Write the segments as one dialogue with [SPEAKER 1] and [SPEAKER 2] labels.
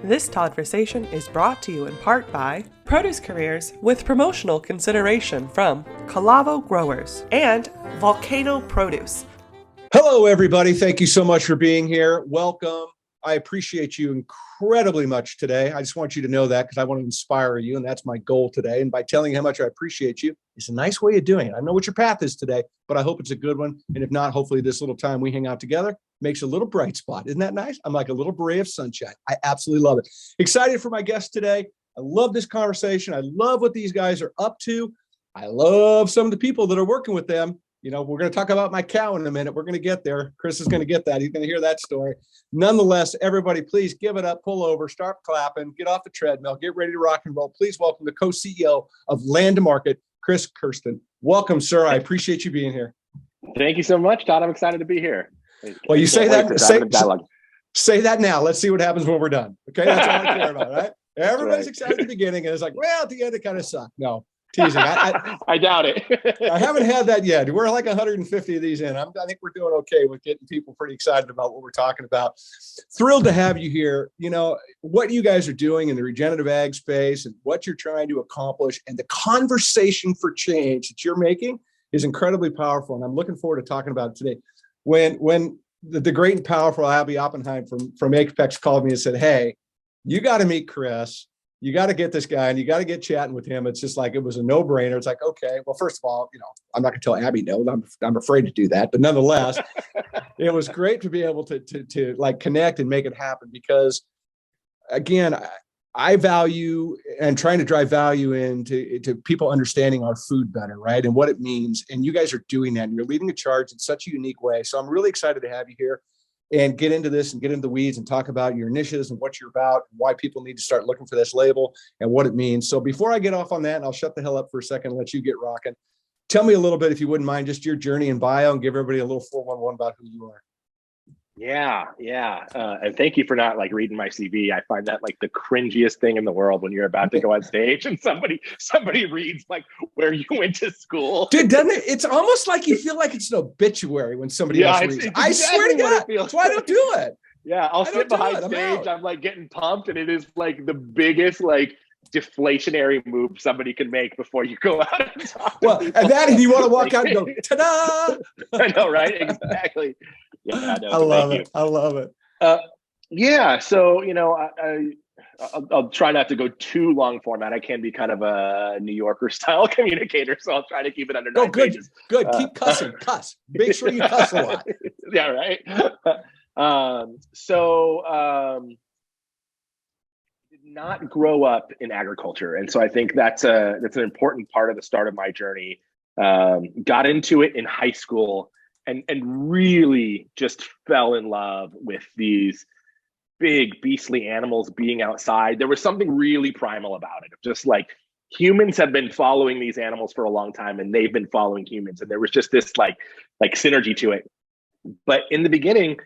[SPEAKER 1] This Todd-versation is brought to you in part by Produce Careers with promotional consideration from Calavo Growers and Volcano Produce.
[SPEAKER 2] Hello, everybody. Thank you so much for being here. Welcome. I appreciate you incredibly much today. I just want you to know that because I want to inspire you, and that's my goal today. And by telling you how much I appreciate you, it's a nice way of doing it. I know what your path is today, but I hope it's a good one. And if not, hopefully this little time we hang out together makes a little bright spot. Isn't that nice? I'm like a little ray of sunshine. I absolutely love it. Excited for my guest today. I love this conversation. I love what these guys are up to. I love some of the people that are working with them. You know, we're going to talk about my cow in a minute. We're going to get there. Chris is going to get that. He's going to hear that story. Nonetheless, everybody, please give it up, pull over, start clapping, get off the treadmill, get ready to rock and roll. Please welcome the co-CEO of Land to Market, Chris Kerston. Welcome, sir. I appreciate you being here.
[SPEAKER 3] Thank you so much, Todd. I'm excited to be here.
[SPEAKER 2] Well, you say that. Say that now. Let's see what happens when we're done. Okay, that's all I care about, right? Everybody's excited at the beginning, and it's like, well, at the end, it kind of sucked. No. Teasing.
[SPEAKER 3] I doubt it.
[SPEAKER 2] I haven't had that yet. We're like 150 of these in. I think we're doing okay with getting people pretty excited about what we're talking about. Thrilled to have you here. You know, what you guys are doing in the regenerative ag space and what you're trying to accomplish and the conversation for change that you're making is incredibly powerful. And I'm looking forward to talking about it today. When the great and powerful Abby Oppenheim from Apex called me and said, hey, you got to meet Chris. You got to get this guy and you got to get chatting with him. It's just like, it was a no brainer. It's like, okay, well, first of all, you know, I'm not gonna tell Abby no, I'm afraid to do that, but nonetheless, it was great to be able to like connect and make it happen because again, I value and trying to drive value into people understanding our food better, right? And what it means. And you guys are doing that and you're leading a charge in such a unique way. So I'm really excited to have you here and get into this and get into the weeds and talk about your initiatives and what you're about, and why people need to start looking for this label and what it means. So before I get off on that, and I'll shut the hell up for a second and let you get rocking, tell me a little bit, if you wouldn't mind, just your journey and bio and give everybody a little 411 about who you are.
[SPEAKER 3] Yeah. And thank you for not like reading my CV. I find that like the cringiest thing in the world when you're about to go on stage and somebody reads like where you went to school.
[SPEAKER 2] Dude, doesn't it? It's almost like you feel like it's an obituary when somebody else reads. It's I swear to God, that's why I don't do it.
[SPEAKER 3] Yeah, I'll sit behind stage. I'm like getting pumped, and it is like the biggest like deflationary move somebody can make before you go out and talk.
[SPEAKER 2] Well, and you want to walk out and go, ta-da!
[SPEAKER 3] I know, right? Exactly. Yeah,
[SPEAKER 2] I love it. I love it.
[SPEAKER 3] Yeah. So, you know, I'll try not to go too long format. I can be kind of a New Yorker style communicator, so I'll try to keep it under 9 pages.
[SPEAKER 2] Good. Keep cussing. Cuss. Make sure you cuss a lot.
[SPEAKER 3] Yeah. Right. Did not grow up in agriculture, and so I think that's an important part of the start of my journey. Got into it in high school. And really just fell in love with these big beastly animals being outside. There was something really primal about it. Just like humans have been following these animals for a long time and they've been following humans. And there was just this like synergy to it. But in the beginning,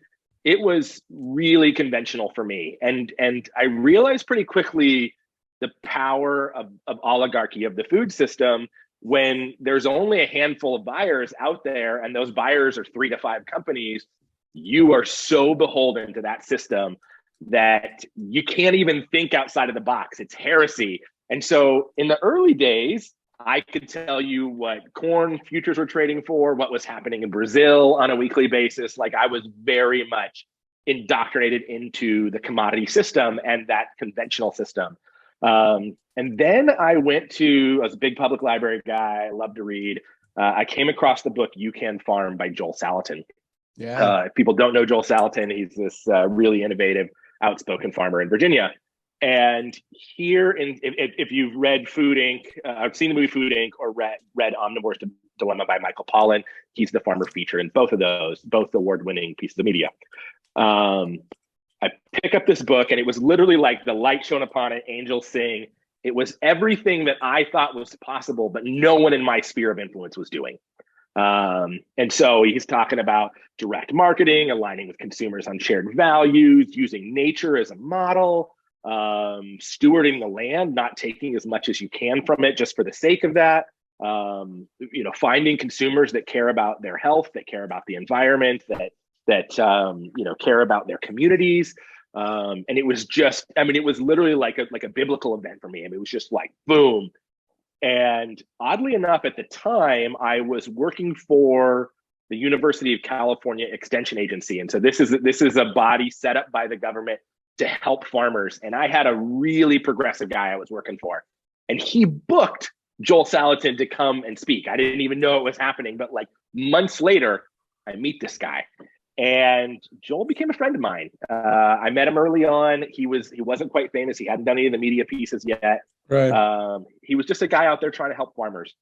[SPEAKER 3] it was really conventional for me. And I realized pretty quickly the power of oligarchy of the food system when there's only a handful of buyers out there and those buyers are 3 to 5 companies. You are so beholden to that system that you can't even think outside of the box. It's heresy. And so in the early days, I could tell you what corn futures were trading for, what was happening in Brazil on a weekly basis. Like I was very much indoctrinated into the commodity system and that conventional system. And then I was a big public library guy. I love to read. I came across the book You Can Farm by Joel Salatin.
[SPEAKER 2] Yeah.
[SPEAKER 3] If people don't know Joel Salatin, he's this really innovative, outspoken farmer in Virginia. And if you've read Food Inc., I've seen the movie Food Inc. or read Omnivore's Dilemma by Michael Pollan, he's the farmer featured in both of those, both award-winning pieces of media. I pick up this book and it was literally like the light shone upon it, angels sing. It was everything that I thought was possible, but no one in my sphere of influence was doing. And so he's talking about direct marketing, aligning with consumers on shared values, using nature as a model, stewarding the land, not taking as much as you can from it just for the sake of that. Finding consumers that care about their health, that care about the environment, that care about their communities. And it was just, I mean, it was literally like a biblical event for me. I mean, it was just like, boom. And oddly enough, at the time, I was working for the University of California Extension Agency. And so this is a body set up by the government to help farmers. And I had a really progressive guy I was working for. And he booked Joel Salatin to come and speak. I didn't even know it was happening, but like months later, I meet this guy. And Joel became a friend of mine. I met him early on. He wasn't quite famous. He hadn't done any of the media pieces yet.
[SPEAKER 2] Right.
[SPEAKER 3] He was just a guy out there trying to help farmers.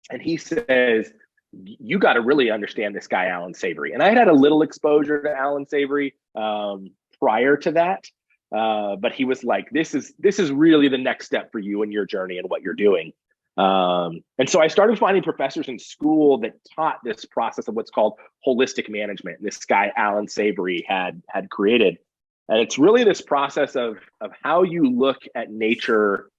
[SPEAKER 3] And he says, you got to really understand this guy, Alan Savory. And I had a little exposure to Alan Savory prior to that. But he was like, this is really the next step for you in your journey and what you're doing. And so I started finding professors in school that taught this process of what's called holistic management. This guy, Alan Savory, had created. And it's really this process of how you look at nature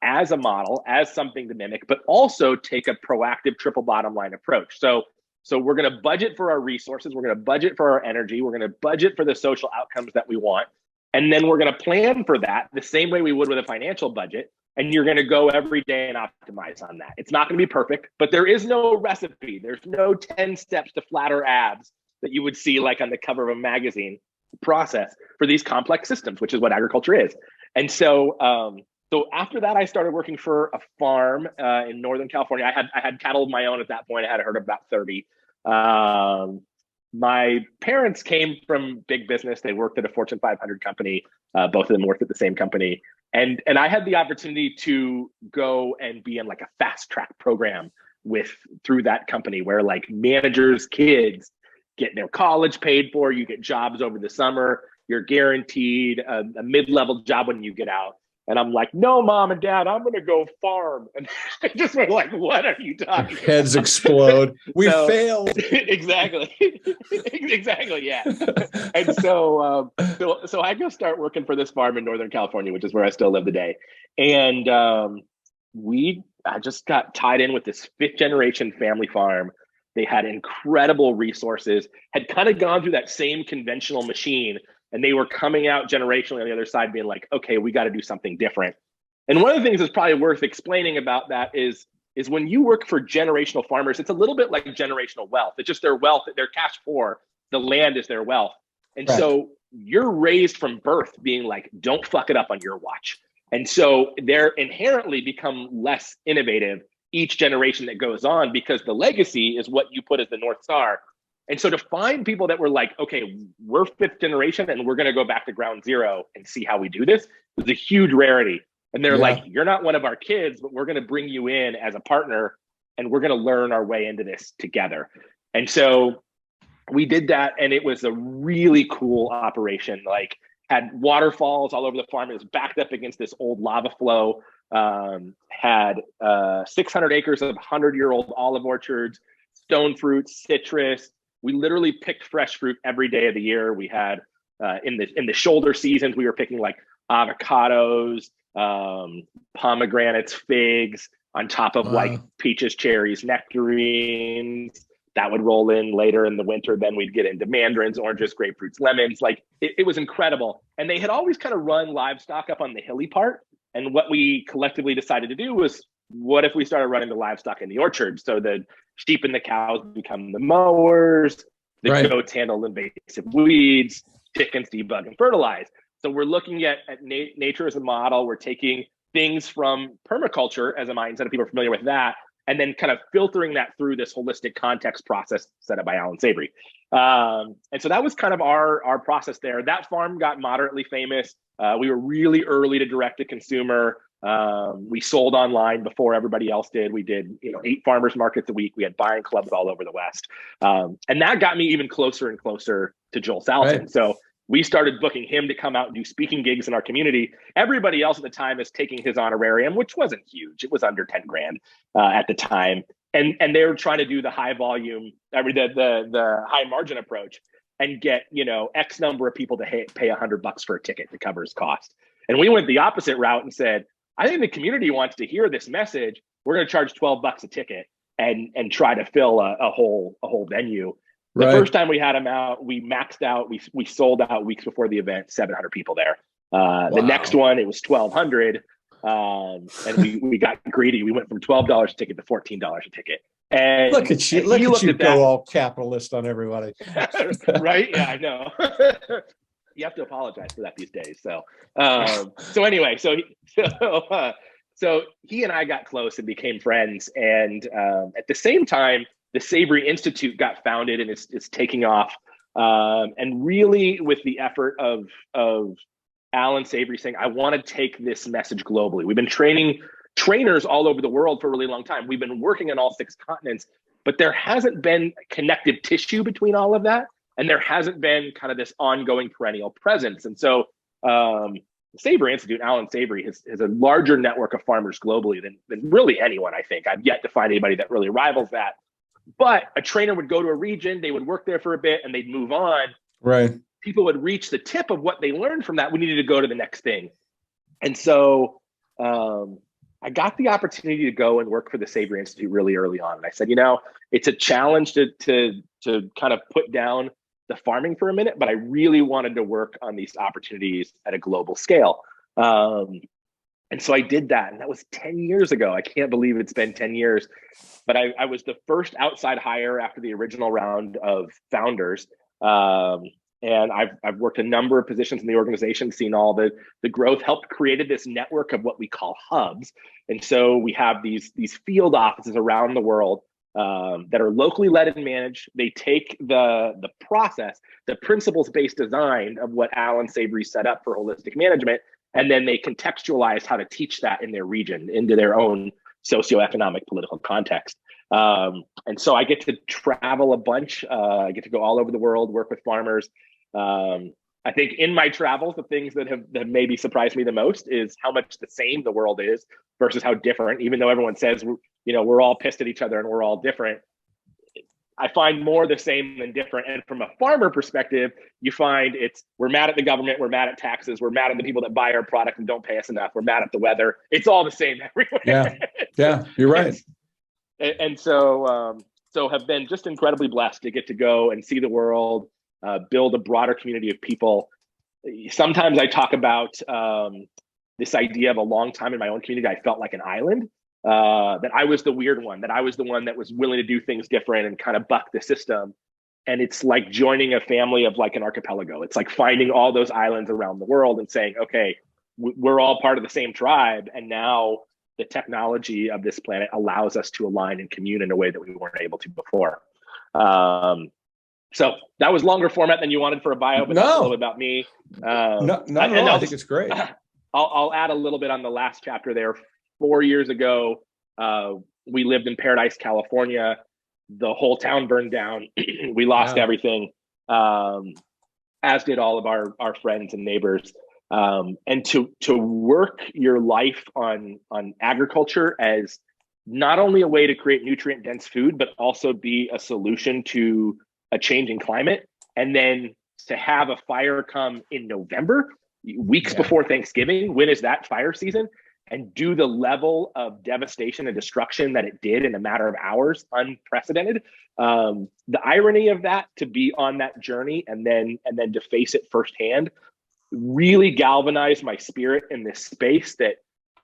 [SPEAKER 3] as a model, as something to mimic, but also take a proactive triple bottom line approach. So we're going to budget for our resources. We're going to budget for our energy. We're going to budget for the social outcomes that we want. And then we're going to plan for that the same way we would with a financial budget. And you're going to go every day and optimize on that. It's not going to be perfect, but there is no recipe. There's no 10 steps to flatter abs that you would see like on the cover of a magazine process for these complex systems, which is what agriculture is. And so after that, I started working for a farm in Northern California. I had cattle of my own at that point. I had a herd of about 30. My parents came from big business. They worked at a Fortune 500 company. Both of them worked at the same company. And I had the opportunity to go and be in like a fast track program through that company where like managers' kids get their college paid for, you get jobs over the summer, you're guaranteed a mid-level job when you get out. And I'm like, no, mom and dad, I'm going to go farm. And they just were like, what are you talking about?
[SPEAKER 2] Heads explode. We failed.
[SPEAKER 3] Exactly. Exactly. Yeah. And so I go start working for this farm in Northern California, which is where I still live today. And I just got tied in with this 5th generation family farm. They had incredible resources, had kind of gone through that same conventional machine. And they were coming out generationally on the other side being like, okay, we got to do something different. And one of the things that's probably worth explaining about that is when you work for generational farmers, it's a little bit like generational wealth. It's just their wealth, they're cash poor. The land is their wealth. And
[SPEAKER 2] right.
[SPEAKER 3] So you're raised from birth being like, don't fuck it up on your watch. And so they're inherently become less innovative each generation that goes on because the legacy is what you put as the North Star. And so to find people that were like, okay, we're 5th generation and we're going to go back to ground zero and see how we do this was a huge rarity. And they're like, you're not one of our kids, but we're going to bring you in as a partner and we're going to learn our way into this together. And so we did that. And it was a really cool operation, like had waterfalls all over the farm. It was backed up against this old lava flow, had 600 acres of 100-year-old olive orchards, stone fruits, citrus. We literally picked fresh fruit every day of the year. We had in the shoulder seasons, we were picking like avocados, pomegranates, figs on top of like peaches, cherries, nectarines. That would roll in later in the winter. Then we'd get into mandarins, oranges, grapefruits, lemons. Like it was incredible. And they had always kind of run livestock up on the hilly part. And what we collectively decided to do was, what if we started running the livestock in the orchard? So the sheep and the cows become the mowers, the goats handle invasive weeds, chickens debug and fertilize. So we're looking at nature as a model. We're taking things from permaculture as a mindset, if people are familiar with that, and then kind of filtering that through this holistic context process set up by Alan Savory. And so that was kind of our process there. That farm got moderately famous. We were really early to direct to consumer. We sold online before everybody else did. We did 8 farmers markets a week. We had buying clubs all over the West. And that got me even closer and closer to Joel Salatin. Right. So we started booking him to come out and do speaking gigs in our community. Everybody else at the time is taking his honorarium, which wasn't huge. It was under 10 grand at the time. And they were trying to do the high volume, the high margin approach and get, X number of people to pay $100 for a ticket to cover his cost. And we went the opposite route and said, I think the community wants to hear this message. We're going to charge $12 a ticket and try to fill a whole venue. The first time we had them out, we maxed out. We sold out weeks before the event. 700 people there. The next one, it was 1,200, and we got greedy. We went from $12 a ticket to $14 a ticket. And
[SPEAKER 2] look at you! Look at you go all capitalist on everybody.
[SPEAKER 3] Right? Yeah, I know. You have to apologize for that these days. So anyway, so he and I got close and became friends. And at the same time, the Savory Institute got founded and it's taking off. And really with the effort of Alan Savory saying, I want to take this message globally. We've been training trainers all over the world for a really long time. We've been working on all 6 continents, but there hasn't been connective tissue between all of that. And there hasn't been kind of this ongoing perennial presence. And so the Savory Institute, Alan Savory, has a larger network of farmers globally than really anyone, I think. I've yet to find anybody that really rivals that. But a trainer would go to a region, they would work there for a bit, and they'd move on.
[SPEAKER 2] Right.
[SPEAKER 3] People would reach the tip of what they learned from that. We needed to go to the next thing. And so I got the opportunity to go and work for the Savory Institute really early on. And I said, it's a challenge to kind of put down the farming for a minute, but I really wanted to work on these opportunities at a global scale. And so I did that. And that was 10 years ago. I can't believe it's been 10 years. But I was the first outside hire after the original round of founders. And I've worked a number of positions in the organization, seen all the growth, helped created this network of what we call hubs. And so we have these field offices around the world that are locally led and managed. They take the process, the principles-based design of what Alan Savory set up for holistic management, and then they contextualize how to teach that in their region, into their own socioeconomic political context. And so I get to travel a bunch. I get to go all over the world, work with farmers. I think in my travels, the things that have maybe surprised me the most is how much the same the world is versus how different, even though everyone says, we're all pissed at each other and we're all different. I find more the same than different. And from a farmer perspective, you find we're mad at the government, we're mad at taxes, we're mad at the people that buy our product and don't pay us enough, we're mad at the weather. It's all the same everywhere.
[SPEAKER 2] Yeah, you're right.
[SPEAKER 3] And so have been just incredibly blessed to get to go and see the world, build a broader community of people. Sometimes I talk about this idea of a long time in my own community, I felt like an island. That I was the weird one, that I was the one that was willing to do things different and kind of buck the system. And it's like joining a family of like an archipelago. It's like finding all those islands around the world and saying, okay, we're all part of the same tribe. And now the technology of this planet allows us to align and commune in a way that we weren't able to before. So that was longer format than you wanted for a bio, but that's a little bit about me.
[SPEAKER 2] I think it's great.
[SPEAKER 3] I'll add a little bit on the last chapter there. 4 years ago, we lived in Paradise, California. The whole town burned down. We lost everything, as did all of our friends and neighbors. And to work your life on agriculture as not only a way to create nutrient-dense food, but also be a solution to a changing climate. And then to have a fire come in November, weeks before Thanksgiving, when is that fire season? And do the level of devastation and destruction that it did in a matter of hours, unprecedented. The irony of that, to be on that journey and then to face it firsthand, really galvanized my spirit in this space that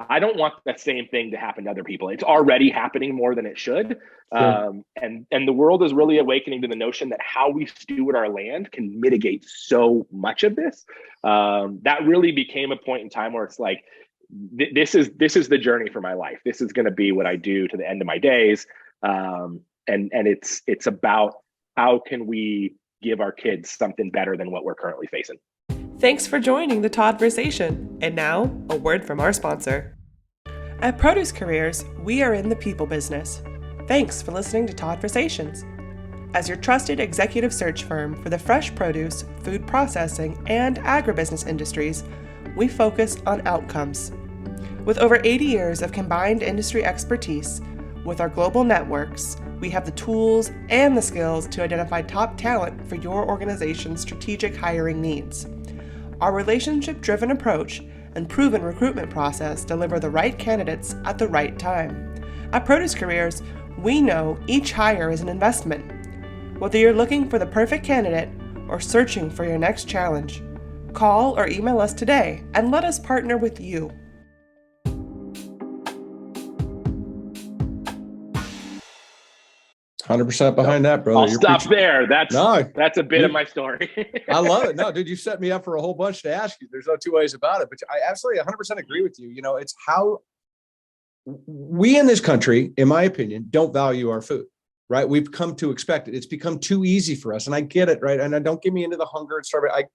[SPEAKER 3] I don't want that same thing to happen to other people. It's already happening more than it should. And the world is really awakening to the notion that how we steward our land can mitigate so much of this. That really became a point in time where it's like, this is the journey for my life. This is going to be what I do to the end of my days. And it's about how can we give our kids something better than what we're currently facing.
[SPEAKER 1] Thanks for joining the Todd-versation. And now, a word from our sponsor. At Produce Careers, we are in the people business. Thanks for listening to Todd-versations. As your trusted executive search firm for the fresh produce, food processing, and agribusiness industries, we focus on outcomes. With over 80 years of combined industry expertise, with our global networks, we have the tools and the skills to identify top talent for your organization's strategic hiring needs. Our relationship-driven approach and proven recruitment process deliver the right candidates at the right time. At Produce Careers, we know each hire is an investment. Whether you're looking for the perfect candidate or searching for your next challenge, call or email us today and let us partner with you.
[SPEAKER 2] "100% behind that, brother."
[SPEAKER 3] I'll stop there. That's a bit of my story.
[SPEAKER 2] I love it. No, dude, you set me up for a whole bunch to ask you. There's no two ways about it. But I absolutely 100% agree with you. You know, it's how we in this country, in my opinion, don't value our food, right? We've come to expect it. It's become too easy for us. And I get it, right? And I don't get me into the hunger and starvation.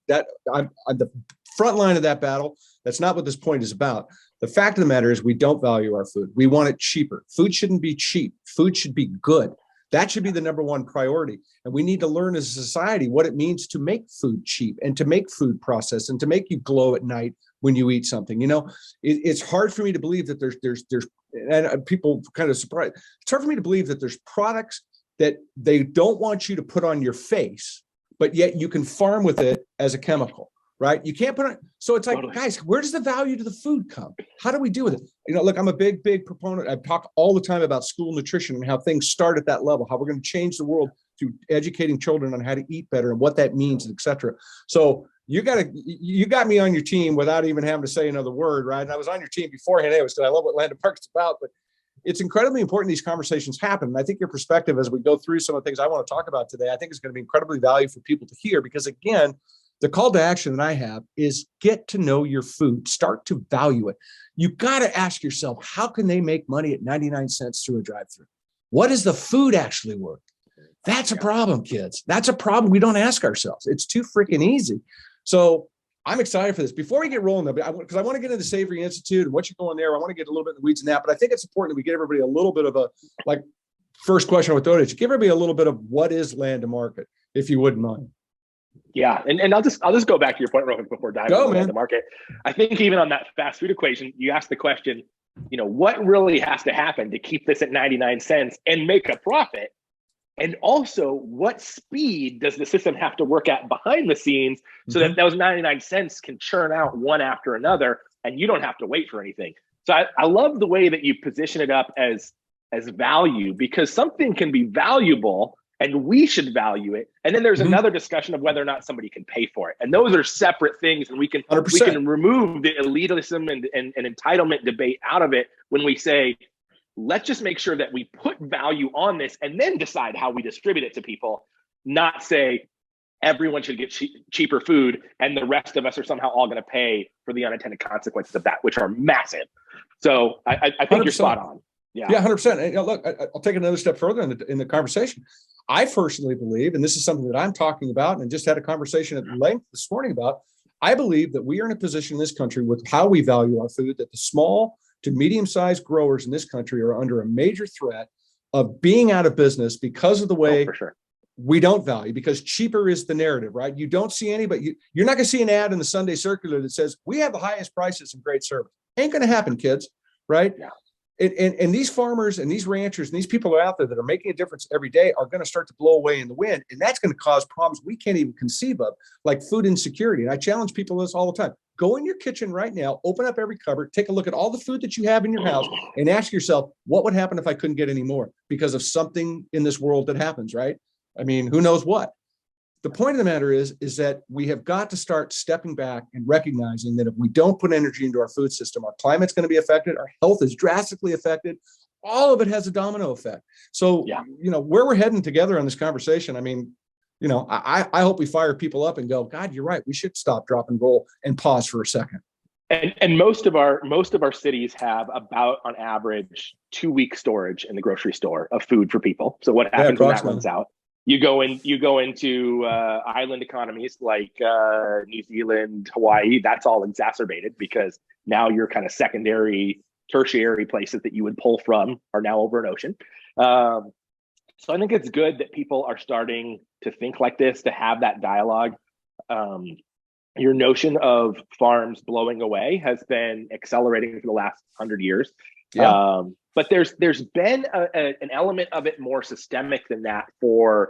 [SPEAKER 2] I'm the front line of that battle. That's not what this point is about. The fact of the matter is we don't value our food. We want it cheaper. Food shouldn't be cheap. Food should be good. That should be the number one priority. And we need to learn as a society what it means to make food cheap and to make food processed and to make you glow at night when you eat something. You know, it's hard for me to believe that there's and people kind of surprised. It's hard for me to believe that there's products that they don't want you to put on your face, but yet you can farm with it as a chemical, right? You can't put it. So it's like, guys, where does the value to the food come? How do we deal with it? You know, look, I'm a big proponent. I talk all the time about school nutrition and how things start at that level, how we're going to change the world through educating children on how to eat better and what that means, et cetera. So you got me on your team without even having to say another word, right? And I was on your team beforehand anyways, because I love what Land and Parks is about, but it's incredibly important these conversations happen. And I think your perspective as we go through some of the things I want to talk about today, I think is going to be incredibly valuable for people to hear, because again, the call to action that I have is get to know your food, start to value it. You got to ask yourself, how can they make money at 99 cents through a drive-through? What is the food actually worth? That's a problem, kids. That's a problem we don't ask ourselves. It's too freaking easy. So I'm excited for this. Before we get rolling, though, because I want to get into the Savory Institute and what you're going there. I want to get a little bit in the weeds in that, but I think it's important that we get everybody a little bit of a, like, first question I would throw at you. Give everybody a little bit of what is Land to Market, if you wouldn't mind.
[SPEAKER 3] Yeah, and I'll just go back to your point real quick before diving into Land to Market. I think even on that fast food equation, you asked the question, you know, what really has to happen to keep this at 99 cents and make a profit? And also, what speed does the system have to work at behind the scenes so that those 99 cents can churn out one after another and you don't have to wait for anything? So I love the way that you position it up as value, because something can be valuable and we should value it. And then there's another discussion of whether or not somebody can pay for it. And those are separate things. And we can remove the elitism and entitlement debate out of it when we say, let's just make sure that we put value on this and then decide how we distribute it to people, not say everyone should get cheaper food and the rest of us are somehow all going to pay for the unintended consequences of that, which are massive. So I think 100%. You're spot on. Yeah, 100%.
[SPEAKER 2] And, you know, look, I'll take it another step further in the conversation. I personally believe, and this is something that I'm talking about and just had a conversation at length this morning about, I believe that we are in a position in this country with how we value our food, that the small to medium-sized growers in this country are under a major threat of being out of business because of the way we don't value, because cheaper is the narrative, right? You don't see anybody, you're not going to see an ad in the Sunday Circular that says, we have the highest prices and great service. Ain't going to happen, kids, right? Yeah. And these farmers and these ranchers and these people out there that are making a difference every day are going to start to blow away in the wind. And that's going to cause problems we can't even conceive of, like food insecurity. And I challenge people this all the time. Go in your kitchen right now, open up every cupboard, take a look at all the food that you have in your house and ask yourself, what would happen if I couldn't get any more because of something in this world that happens, right? I mean, who knows what? The point of the matter is that we have got to start stepping back and recognizing that if we don't put energy into our food system, our climate's going to be affected, our health is drastically affected. All of it has a domino effect. So, you know, where we're heading together on this conversation, I mean, you know, I hope we fire people up and go, God, you're right. We should stop, drop, and roll and pause for a second.
[SPEAKER 3] And most of our cities have about, on average, 2-week storage in the grocery store of food for people. So what happens when that runs out? You go into island economies like New Zealand, Hawaii. That's all exacerbated because now your kind of secondary, tertiary places that you would pull from are now over an ocean. So I think it's good that people are starting to think like this, to have that dialogue. Your notion of farms blowing away has been accelerating for the last 100 years. Yeah. But there's been an element of it more systemic than that for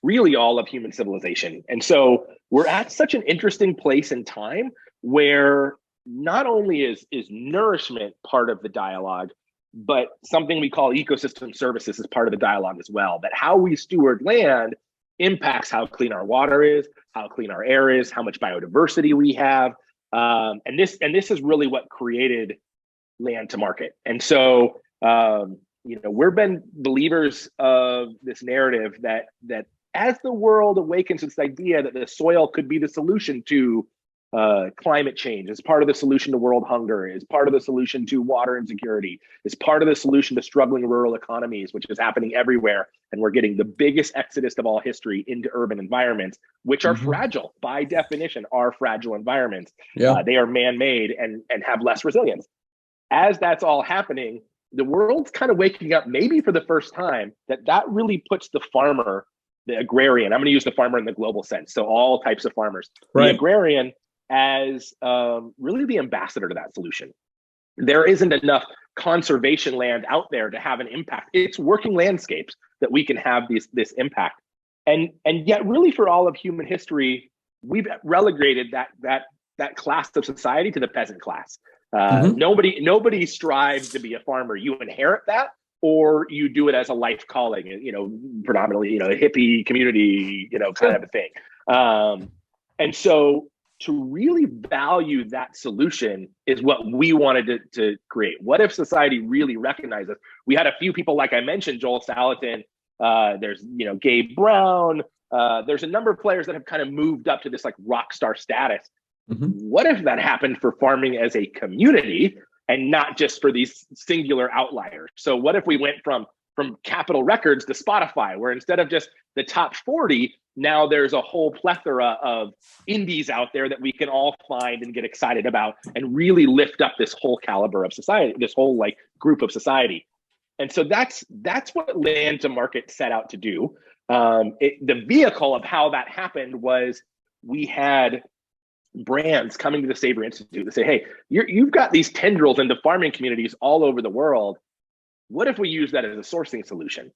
[SPEAKER 3] really all of human civilization. And so we're at such an interesting place in time where not only is nourishment part of the dialogue, but something we call ecosystem services is part of the dialogue as well. That how we steward land impacts how clean our water is, how clean our air is, how much biodiversity we have. And this is really what created land to market. And so, we've been believers of this narrative that as the world awakens to this idea that the soil could be the solution to climate change, is part of the solution to world hunger, is part of the solution to water insecurity, is part of the solution to struggling rural economies, which is happening everywhere. And we're getting the biggest exodus of all history into urban environments, which are fragile, by definition, are fragile environments.
[SPEAKER 2] Yeah.
[SPEAKER 3] They are man-made and have less resilience. As that's all happening, the world's kind of waking up, maybe for the first time, that really puts the farmer, the agrarian, I'm going to use the farmer in the global sense, so all types of farmers,
[SPEAKER 2] right,
[SPEAKER 3] the agrarian as really the ambassador to that solution. There isn't enough conservation land out there to have an impact. It's working landscapes that we can have this impact. And yet really for all of human history, we've relegated that class of society to the peasant class. Nobody strives to be a farmer. You inherit that, or you do it as a life calling, predominantly, a hippie community, kind of a thing. And so to really value that solution is what we wanted to create. What if society really recognizes? We had a few people, like I mentioned, Joel Salatin, there's, Gabe Brown, there's a number of players that have kind of moved up to this like rock star status. What if that happened for farming as a community and not just for these singular outliers? So what if we went from Capitol Records to Spotify, where instead of just the top 40, now there's a whole plethora of indies out there that we can all find and get excited about and really lift up this whole caliber of society, this whole like group of society. And so that's what Land to Market set out to do. The vehicle of how that happened was we had brands coming to the Savory Institute to say, hey, you've got these tendrils into farming communities all over the world. What if we use that as a sourcing solution?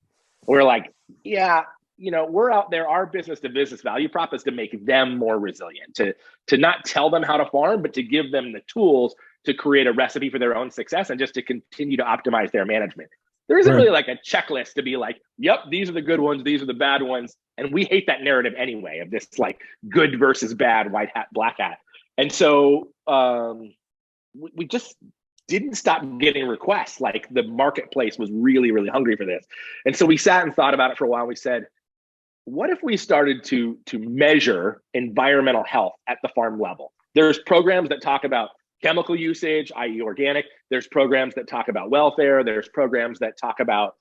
[SPEAKER 3] We're like, yeah, we're out there. Our business to business value prop is to make them more resilient, to not tell them how to farm, but to give them the tools to create a recipe for their own success and just to continue to optimize their management. There isn't really like a checklist to be like, yep, these are the good ones, these are the bad ones. And we hate that narrative anyway of this like good versus bad, white hat, black hat. And so we just didn't stop getting requests. Like the marketplace was really, really hungry for this. And so we sat and thought about it for a while. We said, what if we started to measure environmental health at the farm level? There's programs that talk about chemical usage, i.e. organic. There's programs that talk about welfare. There's programs that talk about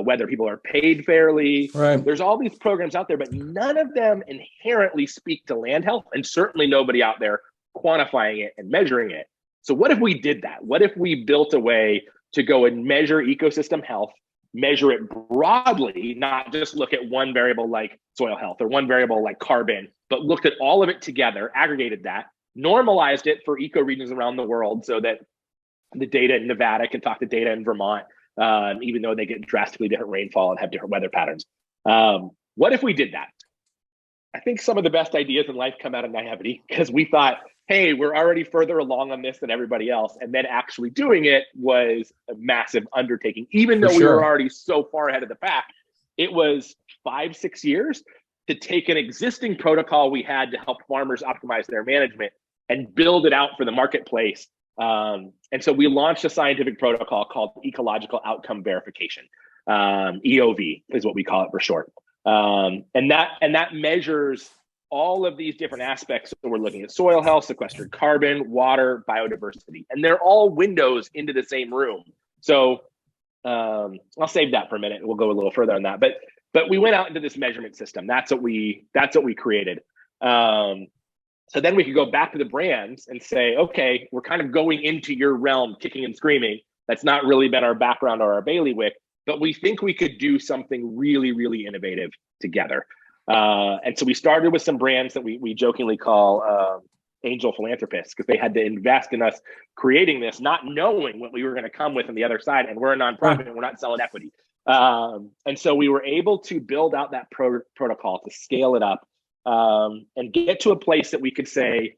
[SPEAKER 3] whether people are paid fairly.
[SPEAKER 2] Right.
[SPEAKER 3] There's all these programs out there, but none of them inherently speak to land health, and certainly nobody out there quantifying it and measuring it. So what if we did that? What if we built a way to go and measure ecosystem health, measure it broadly, not just look at one variable like soil health or one variable like carbon, but looked at all of it together, aggregated that, normalized it for ecoregions around the world so that the data in Nevada can talk to data in Vermont, even though they get drastically different rainfall and have different weather patterns. What if we did that? I think some of the best ideas in life come out of naivety, because we thought, hey, we're already further along on this than everybody else. And then actually doing it was a massive undertaking. Even though we were already so far ahead of the pack, it was 5-6 years to take an existing protocol we had to help farmers optimize their management and build it out for the marketplace. And so we launched a scientific protocol called Ecological Outcome Verification. EOV is what we call it for short. And that measures all of these different aspects. So we're looking at soil health, sequestered carbon, water, biodiversity, and they're all windows into the same room. So I'll save that for a minute and we'll go a little further on that. But we went out into this measurement system. That's what we created. So then we could go back to the brands and say, okay, we're kind of going into your realm, kicking and screaming. That's not really been our background or our bailiwick, but we think we could do something really, really innovative together. And so we started with some brands that we jokingly call angel philanthropists, because they had to invest in us creating this, not knowing what we were going to come with on the other side. And we're a nonprofit and we're not selling equity. And so we were able to build out that protocol to scale it up and get to a place that we could say,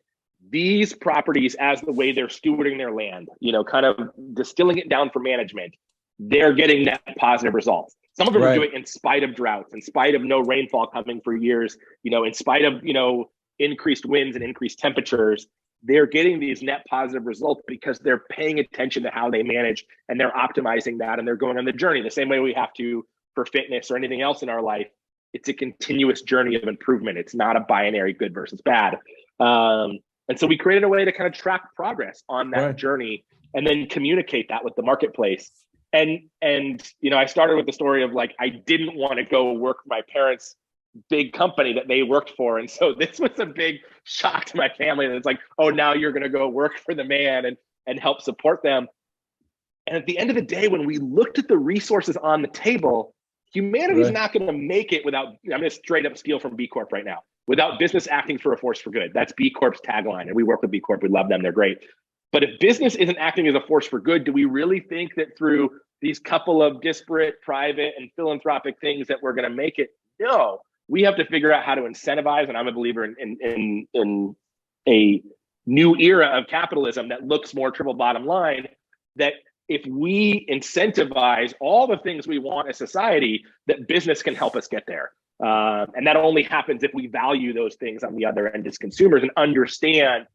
[SPEAKER 3] these properties, as the way they're stewarding their land, kind of distilling it down for management, they're getting net positive results. Some of them are
[SPEAKER 2] Right.
[SPEAKER 3] doing it in spite of droughts, in spite of no rainfall coming for years, in spite of, increased winds and increased temperatures. They're getting these net positive results because they're paying attention to how they manage, and they're optimizing that, and they're going on the journey the same way we have to for fitness or anything else in our life. It's a continuous journey of improvement. It's not a binary good versus bad. And so we created a way to kind of track progress on that
[SPEAKER 2] Right.
[SPEAKER 3] journey and then communicate that with the marketplace. And I started with the story of like, I didn't want to go work for my parents' big company that they worked for. And so this was a big shock to my family. And it's like, oh, now you're going to go work for the man and help support them. And at the end of the day, when we looked at the resources on the table, humanity is
[SPEAKER 2] Right.
[SPEAKER 3] not going to make it without, I'm going to straight up steal from B Corp right now, without business acting for a force for good. That's B Corp's tagline. And we work with B Corp. We love them. They're great. But if business isn't acting as a force for good, do we really think that through these couple of disparate, private, and philanthropic things that we're going to make it? No, we have to figure out how to incentivize. And I'm a believer in a new era of capitalism that looks more triple bottom line, that if we incentivize all the things we want as society, that business can help us get there. And that only happens if we value those things on the other end as consumers and understand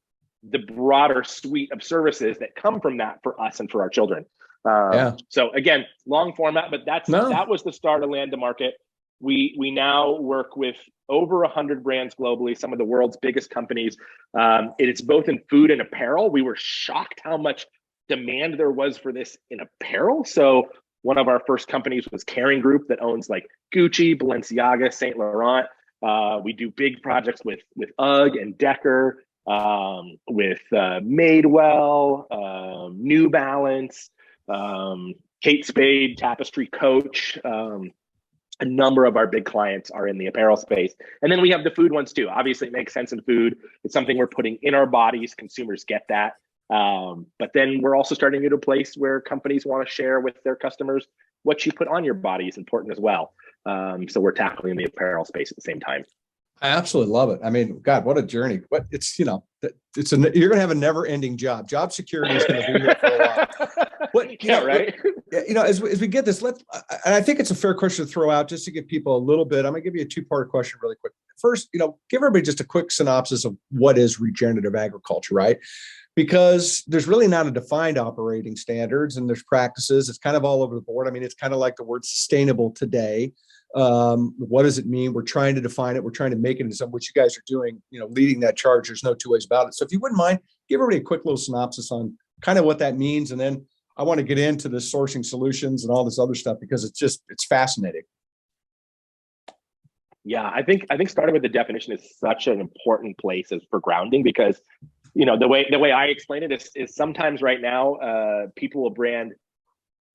[SPEAKER 3] the broader suite of services that come from that for us and for our children.
[SPEAKER 2] Yeah.
[SPEAKER 3] So again, long format, but that was the start of Land to Market. We now work with over 100 brands globally, some of the world's biggest companies. It's both in food and apparel. We were shocked how much demand there was for this in apparel. So one of our first companies was Caring Group that owns like Gucci, Balenciaga, Saint Laurent. We do big projects with UGG and Decker, with Madewell, New Balance, Kate Spade, Tapestry, Coach. A number of our big clients are in the apparel space. And then we have the food ones too. Obviously, it makes sense in food. It's something we're putting in our bodies. Consumers get that. But then we're also starting to get a place where companies want to share with their customers what you put on your body is important as well. So we're tackling the apparel space at the same time.
[SPEAKER 2] I absolutely love it. I mean, God, what a journey. What you're going to have a never ending job. Job security is going to be here for a while.
[SPEAKER 3] Right.
[SPEAKER 2] As we get this, and I think it's a fair question to throw out just to give people a little bit. I'm going to give you a two-part question really quick. First, give everybody just a quick synopsis of what is regenerative agriculture, right? Because there's really not a defined operating standards and there's practices. It's kind of all over the board. I mean, it's kind of like the word sustainable today. What does it mean? We're trying to define it. We're trying to make it into something, which you guys are doing, leading that charge. There's no two ways about it. So if you wouldn't mind, give everybody a quick little synopsis on kind of what that means. And then I want to get into the sourcing solutions and all this other stuff because it's fascinating.
[SPEAKER 3] Yeah, I think starting with the definition is such an important place for grounding because, the way I explain it is sometimes right now, people will brand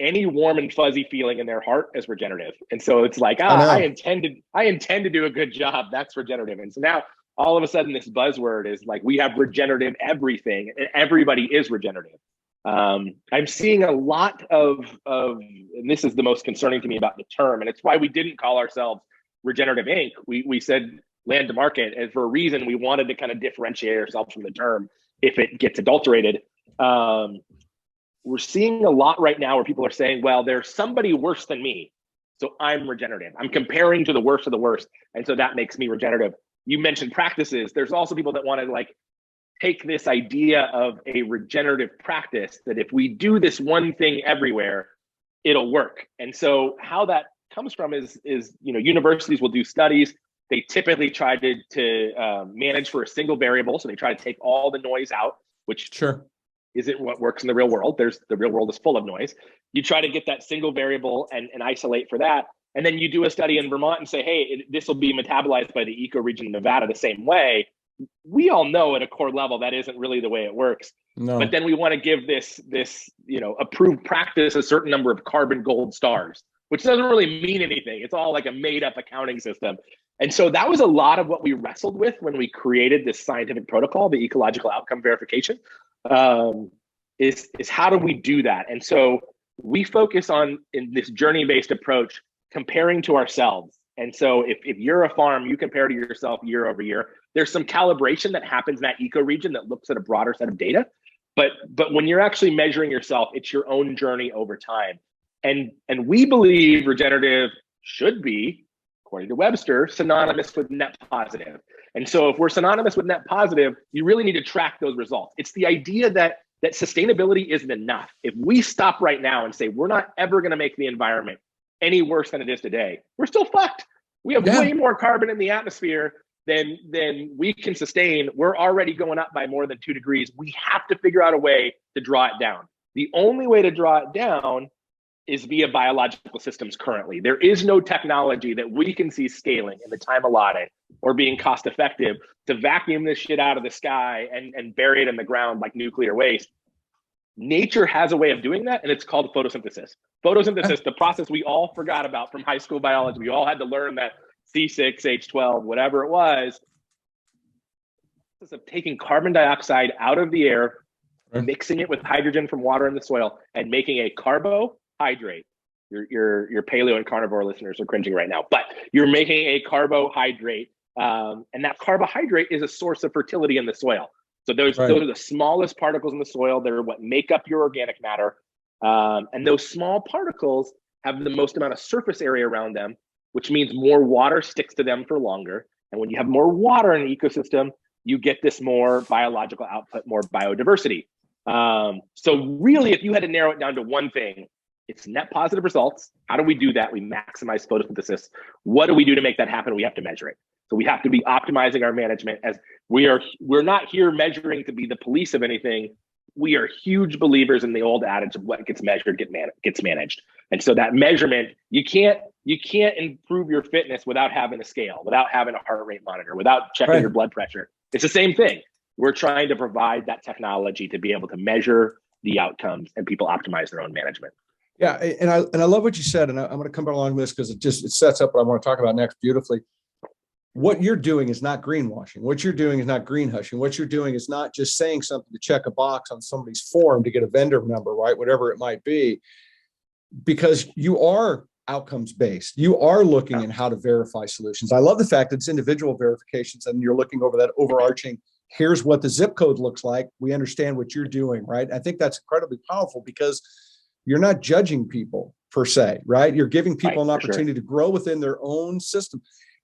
[SPEAKER 3] any warm and fuzzy feeling in their heart as regenerative. And so it's like, I intend to do a good job. That's regenerative. And so now all of a sudden this buzzword is like, we have regenerative everything and everybody is regenerative. I'm seeing a lot of, and this is the most concerning to me about the term, and it's why we didn't call ourselves Regenerative Inc. We said Land to Market, and for a reason we wanted to kind of differentiate ourselves from the term if it gets adulterated. We're seeing a lot right now where people are saying, well, there's somebody worse than me, so I'm regenerative. I'm comparing to the worst of the worst, and so that makes me regenerative. You mentioned practices. There's also people that want to take this idea of a regenerative practice that if we do this one thing everywhere, it'll work. And so how that comes from is universities will do studies. They typically try to manage for a single variable. So they try to take all the noise out, which isn't what works in the real world. The real world is full of noise. You try to get that single variable and isolate for that. And then you do a study in Vermont and say, hey, this will be metabolized by the ecoregion of Nevada the same way. We all know at a core level that isn't really the way it works.
[SPEAKER 2] No.
[SPEAKER 3] But then we want to give this approved practice a certain number of carbon gold stars, which doesn't really mean anything. It's all like a made up accounting system. And so that was a lot of what we wrestled with when we created this scientific protocol, the ecological outcome verification, is how do we do that? And so we focus on, in this journey-based approach, comparing to ourselves. And so if you're a farm, you compare to yourself year over year. There's some calibration that happens in that ecoregion that looks at a broader set of data. But when you're actually measuring yourself, it's your own journey over time. And we believe regenerative should be, according to Webster, synonymous with net positive. And so if we're synonymous with net positive, you really need to track those results. It's the idea that sustainability isn't enough. If we stop right now and say, we're not ever going to make the environment any worse than it is today, we're still fucked. We have way more carbon in the atmosphere than we can sustain. We're already going up by more than 2 degrees. We have to figure out a way to draw it down. The only way to draw it down is via biological systems currently. There is no technology that we can see scaling in the time allotted or being cost effective to vacuum this shit out of the sky and bury it in the ground like nuclear waste. Nature has a way of doing that, and it's called photosynthesis. Photosynthesis, the process we all forgot about from high school biology. We all had to learn that C6H12, whatever it was, of taking carbon dioxide out of the air, mixing it with hydrogen from water in the soil, and making a carbohydrate. Your paleo and carnivore listeners are cringing right now, but you're making a carbohydrate, and that carbohydrate is a source of fertility in the soil. So those are the smallest particles in the soil. They're what make up your organic matter, and those small particles have the most amount of surface area around them, which means more water sticks to them for longer. And when you have more water in an ecosystem, you get this more biological output, more biodiversity. So really, if you had to narrow it down to one thing, it's net positive results. How do we do that? We maximize photosynthesis. What do we do to make that happen? We have to measure it. So we have to be optimizing our management, as we're not here measuring to be the police of anything. We are huge believers in the old adage of what gets measured gets managed. And so that measurement, you can't improve your fitness without having a scale, without having a heart rate monitor, without checking your blood pressure. It's the same thing. We're trying to provide that technology to be able to measure the outcomes and people optimize their own management.
[SPEAKER 2] Yeah, and I love what you said, and I'm going to come along with this because it sets up what I want to talk about next beautifully. What you're doing is not greenwashing. What you're doing is not green hushing. What you're doing is not just saying something to check a box on somebody's form to get a vendor number, right? Whatever it might be, because you are outcomes based. You are looking at how to verify solutions. I love the fact that it's individual verifications and you're looking over that overarching, here's what the zip code looks like. We understand what you're doing, right? I think that's incredibly powerful because you're not judging people per se, right? You're giving people an opportunity to grow within their own system.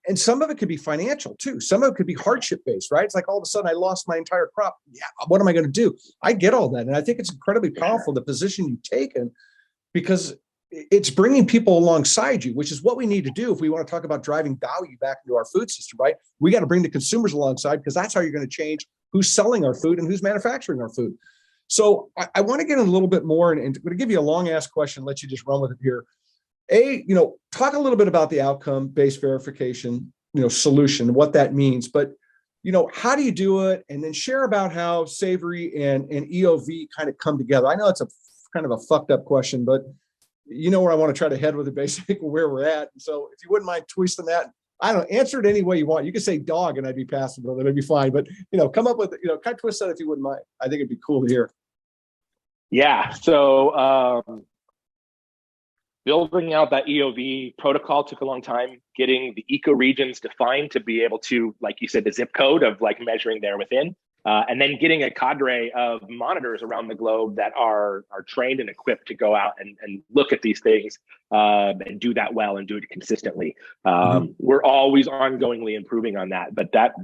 [SPEAKER 2] And some of it could be financial too. Some of it could be hardship based, right? It's like all of a sudden I lost my entire crop. Yeah, what am I going to do? I get all that. And I think it's incredibly powerful, the position you've taken, because it's bringing people alongside you, which is what we need to do if we want to talk about driving value back into our food system, right? We got to bring the consumers alongside because that's how you're going to change who's selling our food and who's manufacturing our food. So I want to get in a little bit more, and I'm going to give you a long ass question, let you just run with it here. Talk a little bit about the outcome-based verification, solution, what that means, but, how do you do it? And then share about how Savory and EOV kind of come together. I know it's a kind of a fucked up question, but where I want to try to head with it, basically where we're at. And so if you wouldn't mind twisting that, I don't know, answer it any way you want. You could say dog and I'd be passive, but it'd be fine. But, come up with, kind of twist that if you wouldn't mind. I think it'd be cool to hear.
[SPEAKER 3] Yeah. So, building out that EOV protocol took a long time. Getting the ecoregions defined to be able to, like you said, the zip code of like measuring there within, and then getting a cadre of monitors around the globe that are trained and equipped to go out and look at these things and do that well and do it consistently. We're always ongoingly improving on that, but that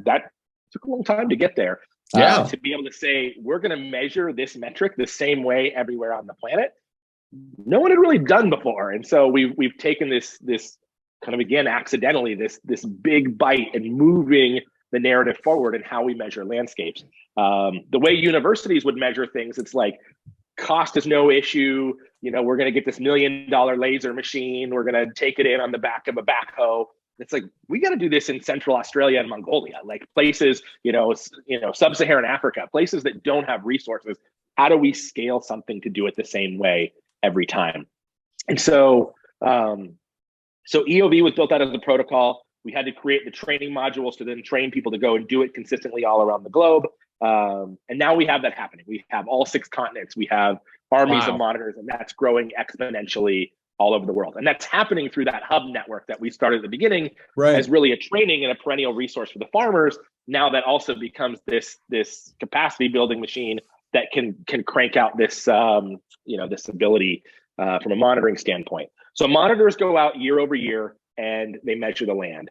[SPEAKER 3] took a long time to get there. To be able to say we're going to measure this metric the same way everywhere on the planet. No one had really done before, and so we've taken this kind of, again, accidentally, this big bite and moving the narrative forward in how we measure landscapes. The way universities would measure things, it's like cost is no issue. We're going to get this $1 million laser machine. We're going to take it in on the back of a backhoe. It's like, we got to do this in Central Australia and Mongolia, like places, sub-Saharan Africa, places that don't have resources. How do we scale something to do it the same way every time? And so EOV was built out as a protocol. We had to create the training modules to then train people to go and do it consistently all around the globe. And now we have that happening. We have all 6 continents. We have armies of monitors, and that's growing exponentially all over the world. And that's happening through that hub network that we started at the beginning as really a training and a perennial resource for the farmers. Now that also becomes this capacity building machine that can crank out this, this ability from a monitoring standpoint. So monitors go out year over year and they measure the land.